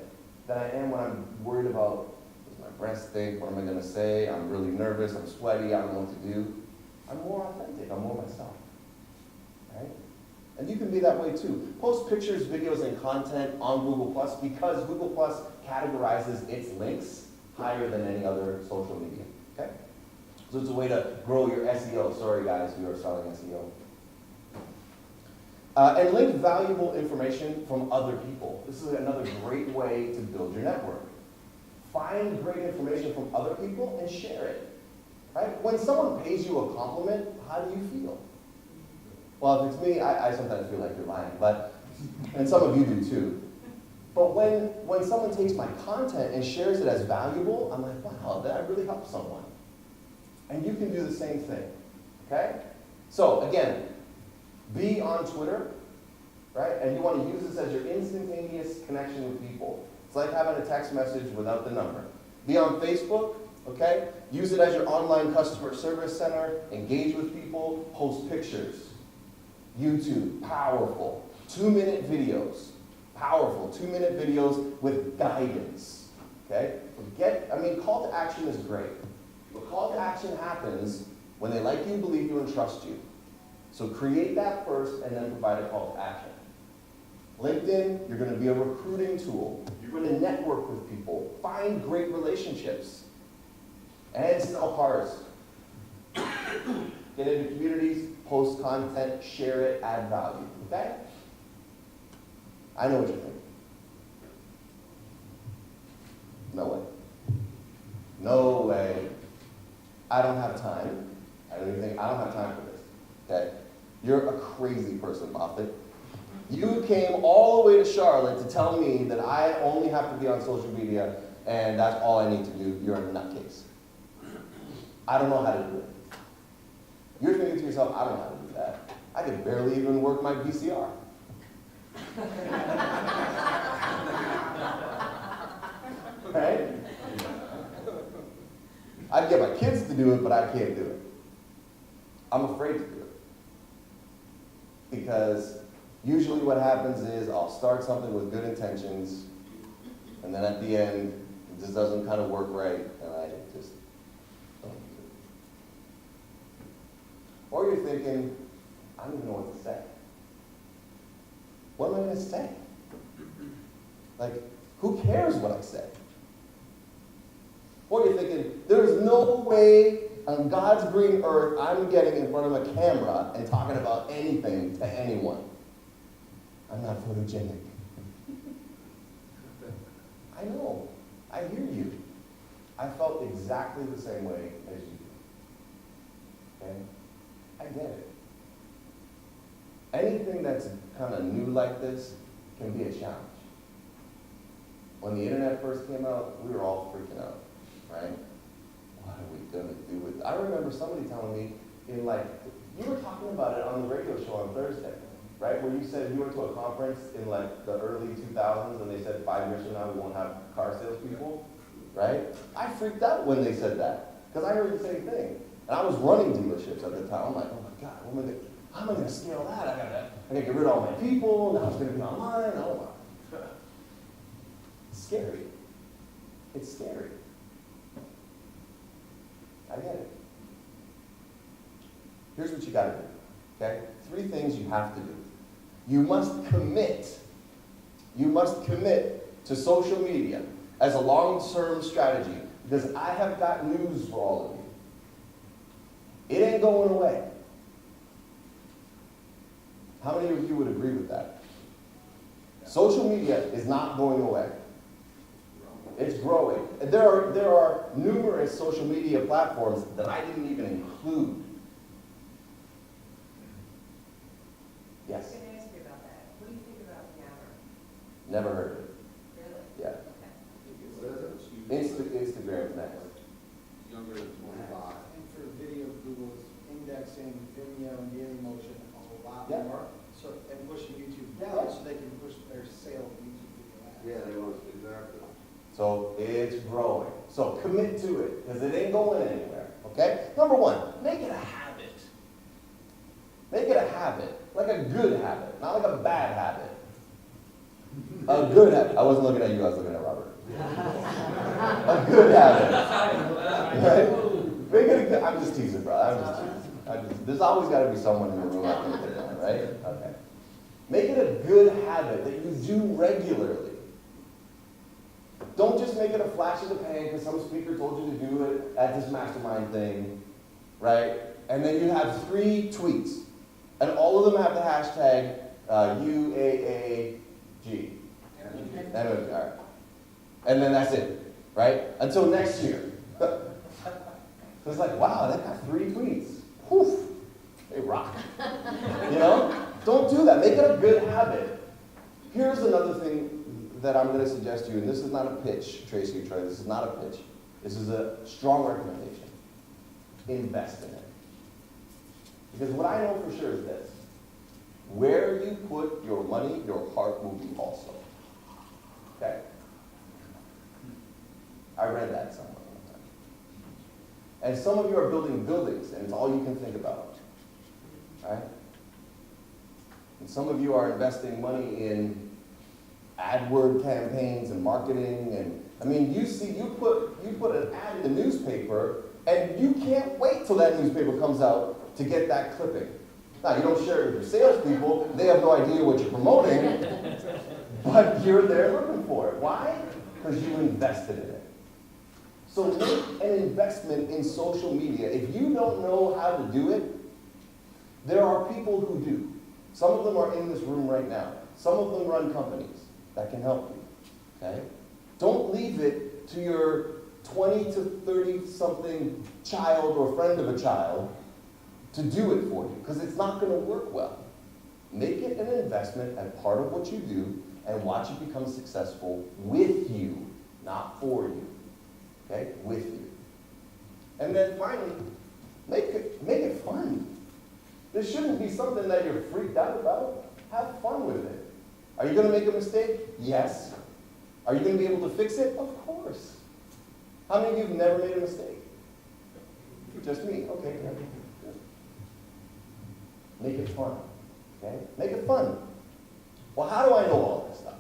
than I am when I'm worried about, does my breath stink? What am I going to say? I'm really nervous. I'm sweaty. I don't know what to do. I'm more authentic. I'm more myself. Right? And you can be that way too. Post pictures, videos, and content on Google+, because Google+ categorizes its links higher than any other social media. Okay? So it's a way to grow your SEO. Sorry guys, we are selling SEO. And link valuable information from other people. This is another great way to build your network. Find great information from other people and share it. Right? When someone pays you a compliment, how do you feel? Well, if it's me, I sometimes feel like you're lying, and some of you do too. But when someone takes my content and shares it as valuable, I'm like, wow, that really helped someone. And you can do the same thing, okay? So again, be on Twitter, right? And you want to use this as your instantaneous connection with people. It's like having a text message without the number. Be on Facebook, okay? Use it as your online customer service center. Engage with people. Post pictures. YouTube, powerful. 2-minute videos, powerful. 2-minute videos with guidance, okay? Call to action is great. But call to action happens when they like you, believe you, and trust you. So create that first and then provide a call to action. LinkedIn, you're going to be a recruiting tool. You're going to network with people, find great relationships, and sell cars. Get into communities, post content, share it, add value. Okay? I know what you think. No way. No way. I don't have time. I don't have time for this. Okay? You're a crazy person, Moffett. You came all the way to Charlotte to tell me that I only have to be on social media and that's all I need to do. You're a nutcase. I don't know how to do it. You're thinking to yourself, I don't know how to do that. I can barely even work my VCR. Right? I'd get my kids to do it, but I can't do it. I'm afraid to do it. Because usually what happens is I'll start something with good intentions, and then at the end, it just doesn't kind of work right, and I just don't do it. Or you're thinking, I don't even know what to say. What am I going to say? Like, who cares what I say? Or you're thinking, there's no way on God's green earth I'm getting in front of a camera and talking about anything to anyone. I'm not photogenic. I know. I hear you. I felt exactly the same way as you do. Okay? I get it. Anything that's kind of new like this can be a challenge. When the internet first came out, we were all freaking out, right? What are we gonna do with it? I remember somebody telling me you were talking about it on the radio show on Thursday, right? Where you said you went to a conference in the early 2000s and they said 5 years from now we won't have car salespeople, right? I freaked out when they said that because I heard the same thing. And I was running dealerships at the time. I'm like, oh my God, how am I gonna scale that? I gotta get rid of all my people. Now it's gonna be online. Oh my. It's scary. It's scary. I get it. Here's what you gotta do, okay? 3 things you have to do. You must commit. You must commit to social media as a long-term strategy because I have got news for all of you. It ain't going away. How many of you would agree with that? Social media is not going away. It's growing. And there are numerous social media platforms that I didn't even include. Yes? I was going to ask you about that. What do you think about Yammer? Never heard of it. Really? Yeah. Okay. Instagram's next. Younger than 25. And for video, Google's indexing Vimeo and Dailymotion a lot Yeah. more. So, and pushing YouTube down so they can push their sale of YouTube video ads. Yeah, they want, exactly. So it's growing. So commit to it, because it ain't going anywhere. Okay? Number 1, make it a habit. Make it a habit. Like a good habit, not like a bad habit. A good habit. I wasn't looking at you, I was looking at Robert. A good habit. Right? Make it a good, I'm just teasing, bro. I'm just teasing. There's always got to be someone in the room that can get that, right? Okay. Make it a good habit that you do regularly. Don't just make it a flash in the pan because some speaker told you to do it at this mastermind thing. right? And then you have 3 tweets, and all of them have the hashtag UAAG. All right. And then that's it, right? Until next year. So it's like, wow, they got 3 tweets. Whew, they rock. You know? Don't do that. Make it a good habit. Here's another thing that I'm going to suggest to you, and this is not a pitch, Tracy, Troy. This is not a pitch. This is a strong recommendation. Invest in it. Because what I know for sure is this. Where you put your money, your heart will be also. Okay? I read that somewhere one time. And some of you are building buildings, and it's all you can think about. Right? And some of you are investing money in AdWord campaigns and marketing, and I mean, you put an ad in the newspaper, and you can't wait till that newspaper comes out to get that clipping. Now, you don't share it with your salespeople; they have no idea what you're promoting, but you're there looking for it. Why? Because you invested in it. So make an investment in social media. If you don't know how to do it, there are people who do. Some of them are in this room right now. Some of them run companies that can help you. Okay? Don't leave it to your 20 to 30-something child or friend of a child to do it for you, because it's not going to work well. Make it an investment and part of what you do, and watch it become successful with you, not for you. Okay? With you. And then finally, make it fun. This shouldn't be something that you're freaked out about. Have fun with it. Are you going to make a mistake? Yes. Are you going to be able to fix it? Of course. How many of you have never made a mistake? Just me. Okay. Good. Make it fun. Okay? Make it fun. Well, how do I know all this stuff?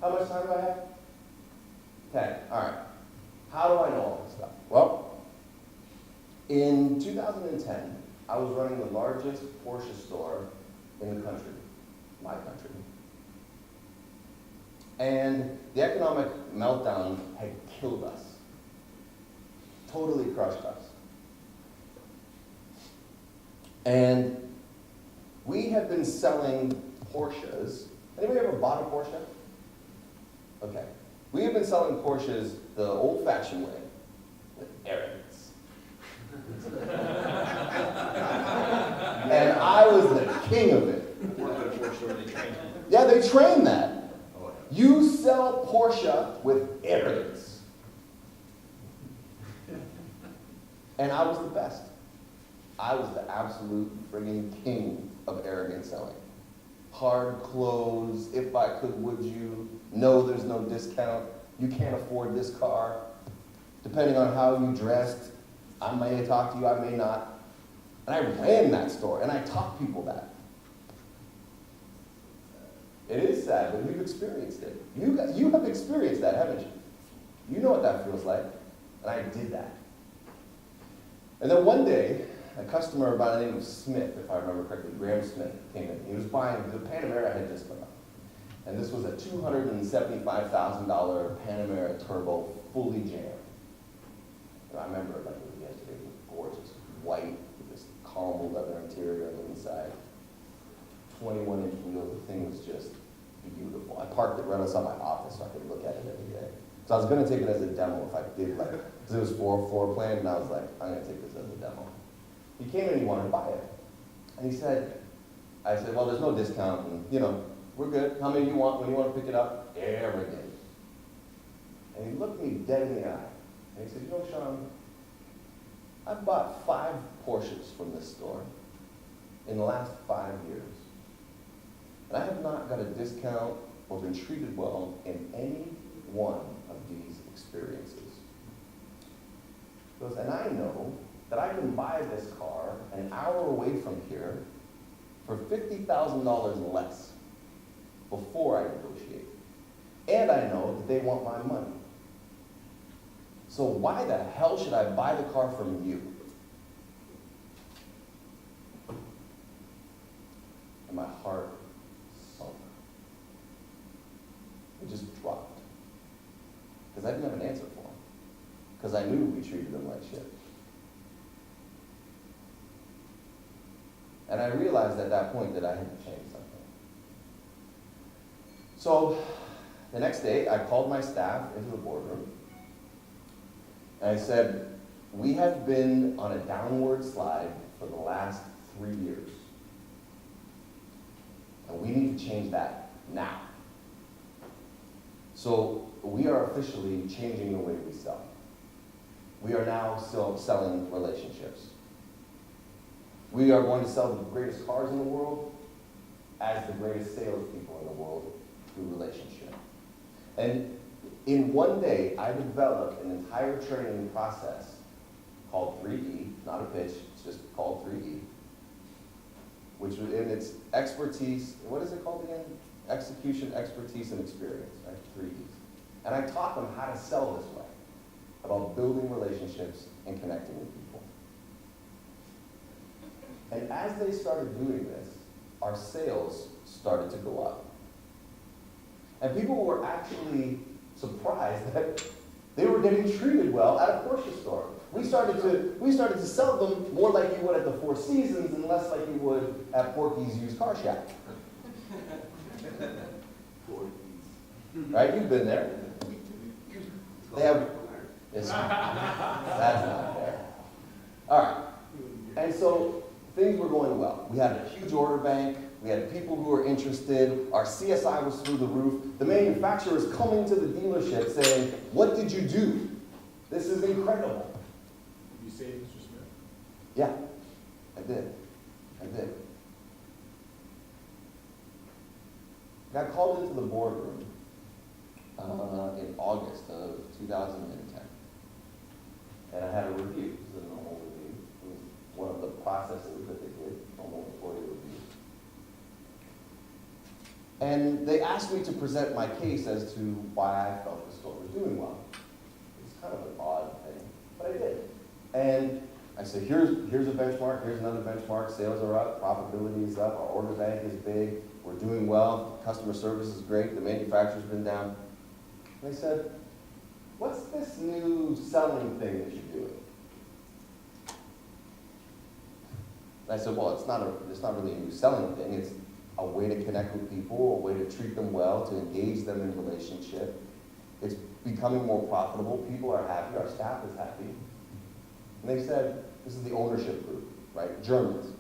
How much time do I have? 10. All right. How do I know all this stuff? Well, in 2010, I was running the largest Porsche store in the country, my country. And the economic meltdown had killed us, totally crushed us. And we had been selling Porsches. Anybody ever bought a Porsche? Okay. We have been selling Porsches the old-fashioned way, with arrogance. And I was the king of it. Yeah, they train that. You sell Porsche with arrogance. And I was the best. I was the absolute friggin' king of arrogant selling. Hard close, if I could, would you? No, there's no discount. You can't afford this car. Depending on how you dressed, I may talk to you, I may not. And I ran that store, and I taught people that. It is sad, but you've experienced it. You have experienced that, haven't you? You know what that feels like. And I did that. And then one day, a customer by the name of Smith, if I remember correctly, Graham Smith, came in. He was buying, the Panamera had just come out. And this was a $275,000 Panamera Turbo, fully jammed. And I remember it like it was yesterday. It was gorgeous. White, with this caramel leather interior on the inside. 21-inch wheels. The thing was just beautiful. I parked it right outside my office so I could look at it every day. So I was going to take it as a demo if I did, like, because it was floor plan, and I was like, I'm going to take this as a demo. He came in and he wanted to buy it. And he said, I said, well, there's no discount, and, you know, we're good. How many do you want when you want to pick it up? Arrogant. And he looked me dead in the eye. And he said, you know, Sean, I've bought 5 Porsches from this store in the last 5 years. And I have not got a discount or been treated well in any one of these experiences. He goes, and I know that I can buy this car an hour away from here for $50,000 less before I negotiate. And I know that they want my money. So why the hell should I buy the car from you? And my heart sunk. It just dropped. Because I didn't have an answer for him. because I knew we treated them like shit. And I realized at that point that I had to change something. So the next day, I called my staff into the boardroom, and I said, we have been on a downward slide for the last 3 years. And we need to change that now. So we are officially changing the way we sell. We are now still selling relationships. We are going to sell the greatest cars in the world as the greatest salespeople in the world through relationship. And in one day, I developed an entire training process called 3E, not a pitch, it's just called 3E, which was in its expertise, what is it called again? Execution, expertise, and experience, right? 3Es. And I taught them how to sell this way, about building relationships and connecting with people. And as they started doing this, our sales started to go up. And people were actually surprised that they were getting treated well at a Porsche store. We started to sell them more like you would at the Four Seasons and less like you would at Porky's Used Car Shack. Right? You've been there. They have. Yes, that's not fair. All right. And so things were going well. We had a huge order bank. We had people who were interested. Our CSI was through the roof. The manufacturer was coming to the dealership saying, "What did you do? This is incredible." Did you say, Mr. Smith? Yeah, I did. Got called into the boardroom in August of 2010. And I had a review. This is a normal review. It was one of the processes that they did, normal employee review. And they asked me to present my case as to why I felt the store was doing well. It was kind of an odd thing, but I did. And I said, here's a benchmark, here's another benchmark, sales are up, profitability is up, our order bank is big, we're doing well, customer service is great, the manufacturer's been down. And they said, what's this new selling thing that you're doing? And I said, well, it's not really a new selling thing, it's a way to connect with people, a way to treat them well, to engage them in relationship. It's becoming more profitable, people are happy, our staff is happy. And they said, this is the ownership group, right? Germans.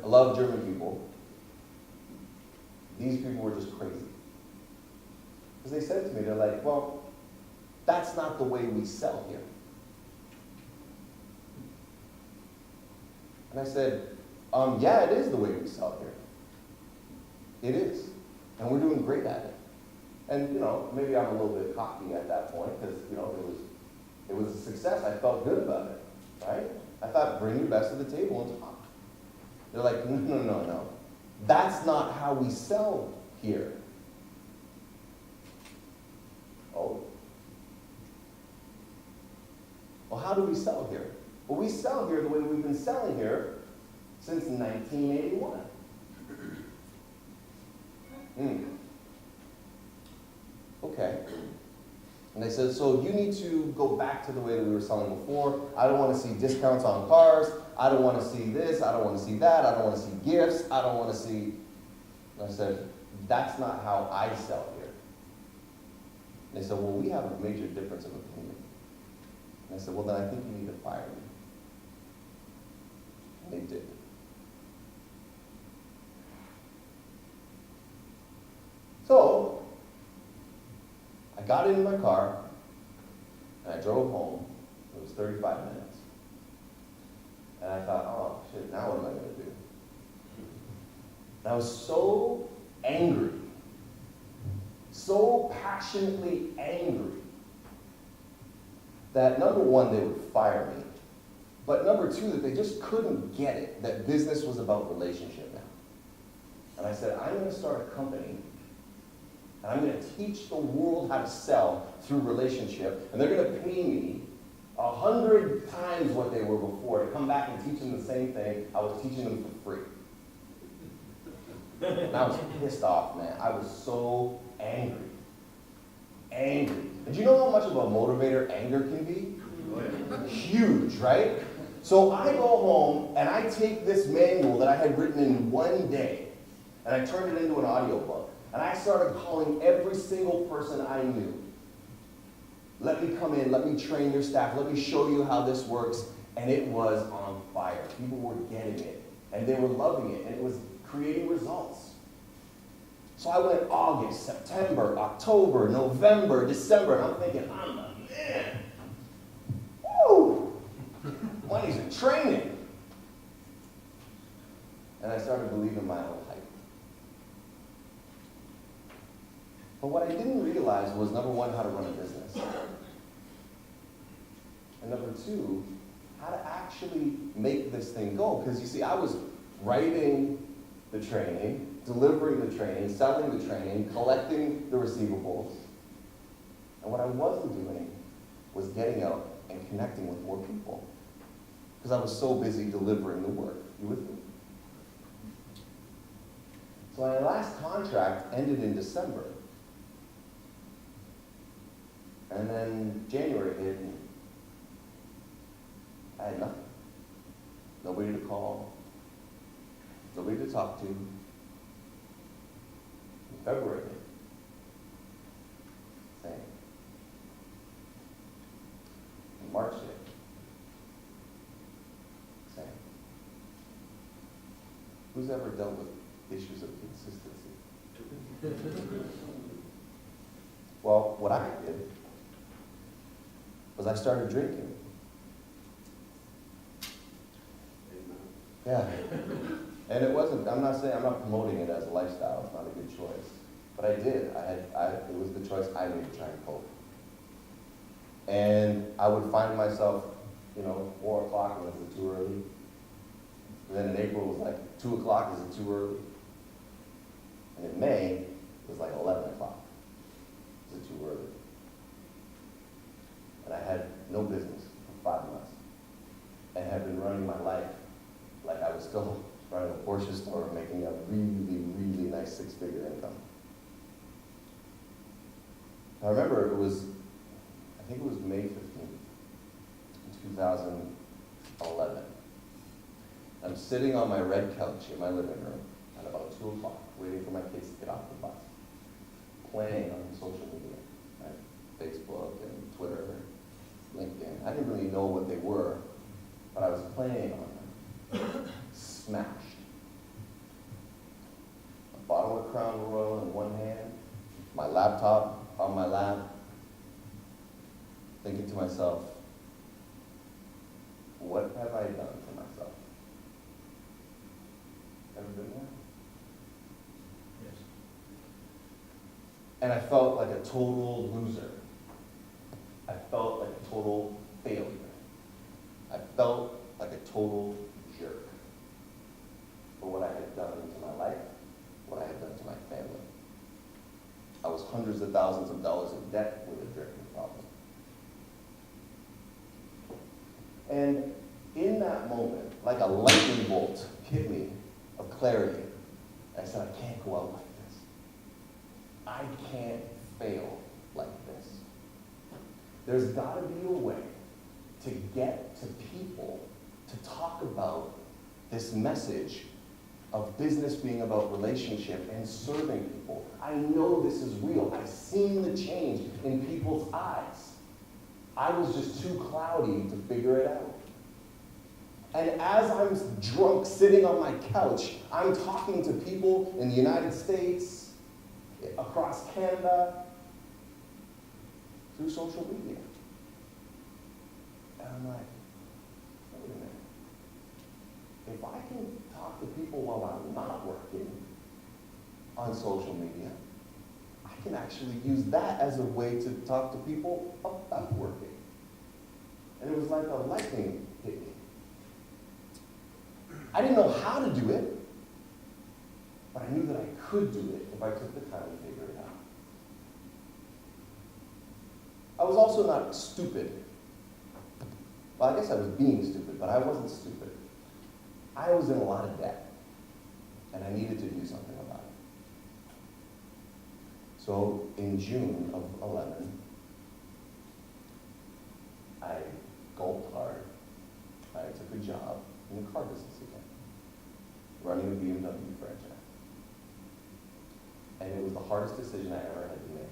I love German people. These people were just crazy. Because they said to me, they're like, well, that's not the way we sell here. And I said, yeah, it is the way we sell here. It is. And we're doing great at it. And, maybe I'm a little bit cocky at that point because, it was a success. I felt good about it, right? I thought, bring your best to the table and talk. They're like, no. That's not how we sell here. Oh. Well, how do we sell here? Well, we sell here the way we've been selling here since 1981. Okay. And they said, so you need to go back to the way that we were selling before. I don't want to see discounts on cars. I don't want to see this. I don't want to see that. I don't want to see gifts. I don't want to see... And I said, that's not how I sell here. And they said, well, we have a major difference of opinion. And I said, well, then I think you need to fire me. And they did. So, I got into my car, and I drove home. It was 35 minutes. And I thought, oh, shit, now what am I going to do? And I was so angry, so passionately angry, that number one, they would fire me. But number two, that they just couldn't get it, that business was about relationship now. And I said, I'm going to start a company, and I'm going to teach the world how to sell through relationship, and they're going to pay me 100 times what they were before to come back and teach them the same thing I was teaching them for free. And I was pissed off, man. I was so angry. Angry. And do you know how much of a motivator anger can be? Huge, right? So I go home and I take this manual that I had written in one day and I turned it into an audiobook. And I started calling every single person I knew. Let me come in, let me train your staff, let me show you how this works. And it was on fire. People were getting it and they were loving it and it was creating results. So I went August, September, October, November, December, and I'm thinking, I'm the man. Woo! Money's in training. And I started believing my own hype. But what I didn't realize was, number one, how to run a business. And number two, how to actually make this thing go. Because you see, I was writing the training, delivering the training, selling the training, collecting the receivables. And what I wasn't doing was getting out and connecting with more people. Because I was so busy delivering the work. You with me? So my last contract ended in December. And then January hit and I had nothing. Nobody to call. Nobody to talk to. February. Same. In March hit. Same. Who's ever dealt with issues of consistency? Well, what I did was I started drinking. Yeah. And it wasn't, I'm not promoting it as a lifestyle, it's not a good choice. But I did, it was the choice I made to try and cope. And I would find myself, 4 o'clock, and is it too early? And then in April it was like 2 o'clock, is it too early? And in May, it was like 11 o'clock. Is it too early? And I had no business for 5 months. And had been running my life like I was still running a Porsche store, making a really, really nice 6-figure income. I remember I think it was May 15th, 2011. I'm sitting on my red couch in my living room at about 2 o'clock, waiting for my kids to get off the bus, playing on social media, right? Facebook and Twitter, LinkedIn. I didn't really know what they were, but I was playing on them. Smashed. A bottle of Crown Royal in one hand, my laptop on my lap, thinking to myself, what have I done to myself? Ever been there? Yes. And I felt like a total loser. I felt like a total failure. I felt like a total jerk for what I had done to my life, what I had done to my family. I was hundreds of thousands of dollars in debt with a drinking problem. And in that moment, like a lightning bolt hit me of clarity. I said, I can't go out like this. I can't fail like this. There's got to be a way to get to people to talk about this message of business being about relationship and serving people. I know this is real. I've seen the change in people's eyes. I was just too cloudy to figure it out. And as I'm drunk sitting on my couch, I'm talking to people in the United States, across Canada, through social media. And I'm like, wait a minute. If I can talk to people while I'm not working on social media, I can actually use that as a way to talk to people about working. And it was like a lightning hit me. I didn't know how to do it, but I knew that I could do it if I took the time to figure it out. I was also not stupid. Well, I guess I was being stupid, but I wasn't stupid. I was in a lot of debt, and I needed to do something about it. So in June of 11, in the car business again, running a BMW franchise. And it was the hardest decision I ever had to make,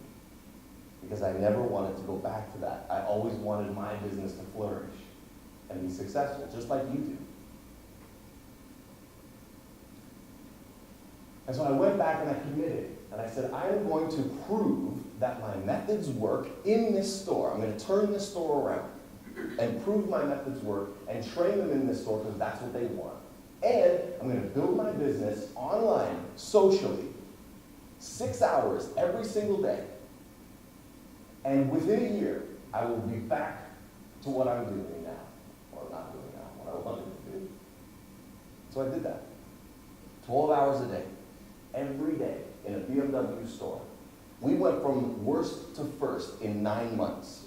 because I never wanted to go back to that. I always wanted my business to flourish and be successful, just like you do. And so I went back and I committed, and I said, I am going to prove that my methods work in this store. I'm going to turn this store around and prove my methods work and train them in this store because that's what they want. And I'm going to build my business online, socially, 6 hours every single day. And within a year, I will be back to what I'm doing now, or not doing now, what I wanted to do. So I did that. 12 hours a day, every day in a BMW store. We went from worst to first in 9 months.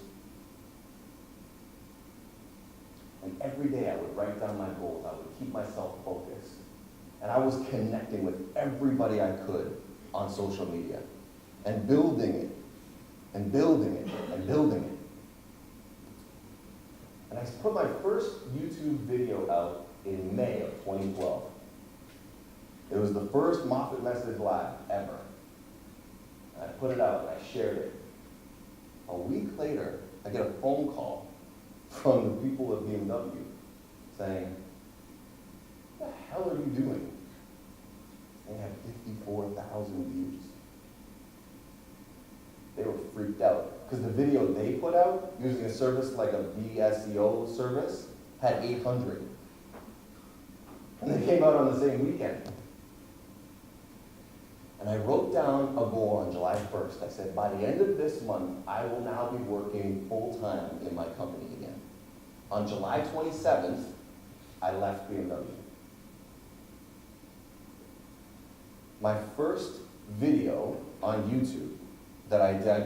And every day I would write down my goals. I would keep myself focused. And I was connecting with everybody I could on social media and building it and building it and building it. And I put my first YouTube video out in May of 2012. It was the first Moffett Message Live ever. And I put it out and I shared it. A week later, I get a phone call from the people of BMW saying, what the hell are you doing? They have 54,000 views. They were freaked out because the video they put out using a service like a VSEO service had 800. And they came out on the same weekend. And I wrote down a goal on July 1st. I said, by the end of this month, I will now be working full-time in my company again. On July 27th, I left BMW. My first video on YouTube that I did, I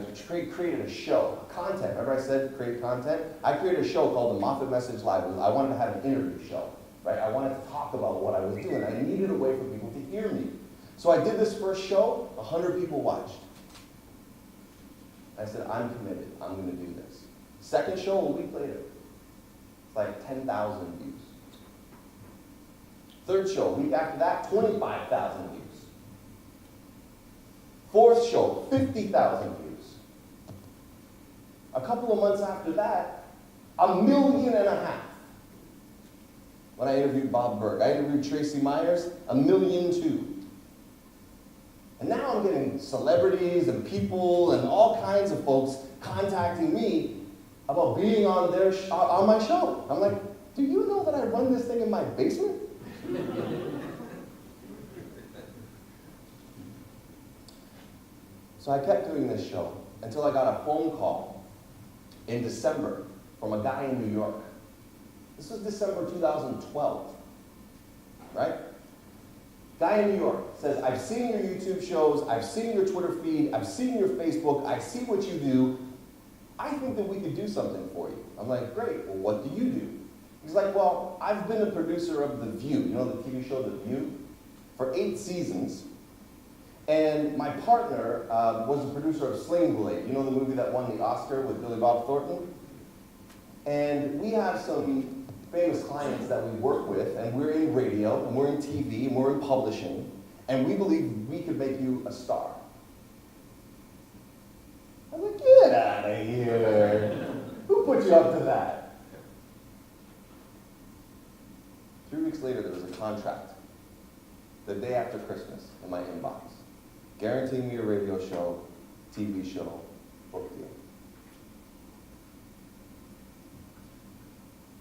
created a show, content. Remember I said create content? I created a show called the Moffett Message Live. I wanted to have an interview show, right? I wanted to talk about what I was doing. I needed a way for people to hear me. So I did this first show, 100 people watched. I said, I'm committed, I'm gonna do this. Second show, a week later, it's like 10,000 views. Third show, a week after that, 25,000 views. Fourth show, 50,000 views. A couple of months after that, 1.5 million. When I interviewed Bob Berg, I interviewed Tracy Myers, 1.2 million. And now I'm getting celebrities and people and all kinds of folks contacting me about being on their on my show. I'm like, do you know that I run this thing in my basement? So I kept doing this show until I got a phone call in December from a guy in New York. This was December 2012, right? Guy in New York says, I've seen your YouTube shows, I've seen your Twitter feed, I've seen your Facebook, I see what you do. I think that we could do something for you. I'm like, great, well, what do you do? He's like, well, I've been a producer of The View, you know the TV show The View? For 8 seasons. And my partner was a producer of Sling Blade, you know the movie that won the Oscar with Billy Bob Thornton? And we have some famous clients that we work with, and we're in radio, and we're in TV, and we're in publishing, and we believe we could make you a star. I'm like, get out of here. Who put you up to that? 3 weeks later, there was a contract, the day after Christmas, in my inbox, guaranteeing me a radio show, TV show, book deal.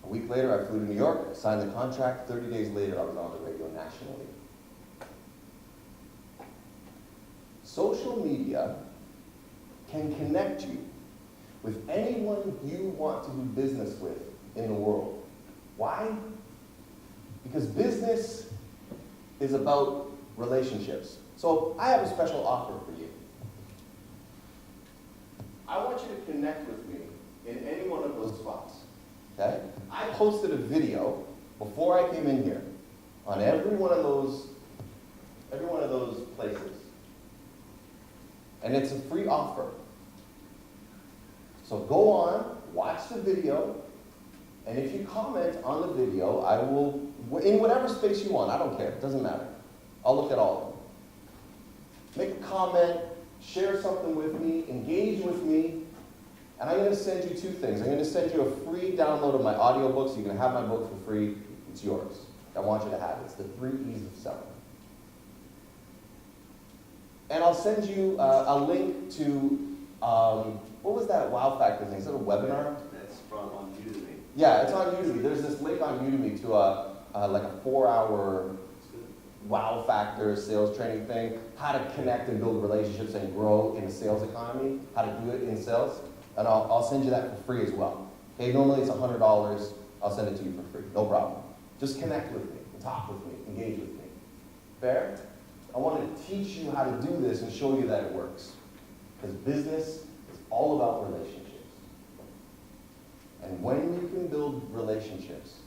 A week later, I flew to New York, signed the contract. 30 days later, I was on the radio nationally. Social media can connect you with anyone you want to do business with in the world. Why? Because business is about relationships. So I have a special offer for you. I want you to connect with me in any one of those spots. Okay? I posted a video before I came in here on every one of those places. And it's a free offer. So go on, watch the video, And if you comment on the video, I will, in whatever space you want, I don't care, it doesn't matter. I'll look at all of them. Make a comment, share something with me, engage with me, and I'm going to send you two things. I'm going to send you a free download of my audiobook, so you can have my book for free. It's yours. I want you to have it. It's the 3 E's of Selling. And I'll send you a link to, what was that Wow Factor thing? Is that a webinar? That's from on Udemy. Yeah, it's on Udemy. There's this link on Udemy to like a 4-hour Wow Factor sales training thing, how to connect and build relationships and grow in the sales economy, how to do it in sales. And I'll send you that for free as well. Okay, normally it's $100. I'll send it to you for free, no problem. Just connect with me, talk with me, engage with me. Fair? I want to teach you how to do this and show you that it works. Because business is all about relationships. And when you can build relationships,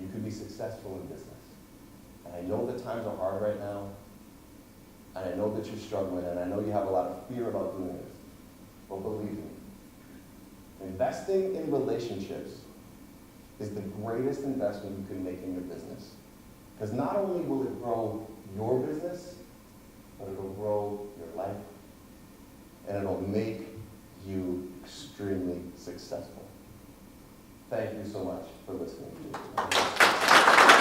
you can be successful in business. And I know that times are hard right now, and I know that you're struggling, and I know you have a lot of fear about doing this. But believe me, investing in relationships is the greatest investment you can make in your business. Because not only will it grow your business, but it'll grow your life, and it'll make you extremely successful. Thank you so much for listening to me.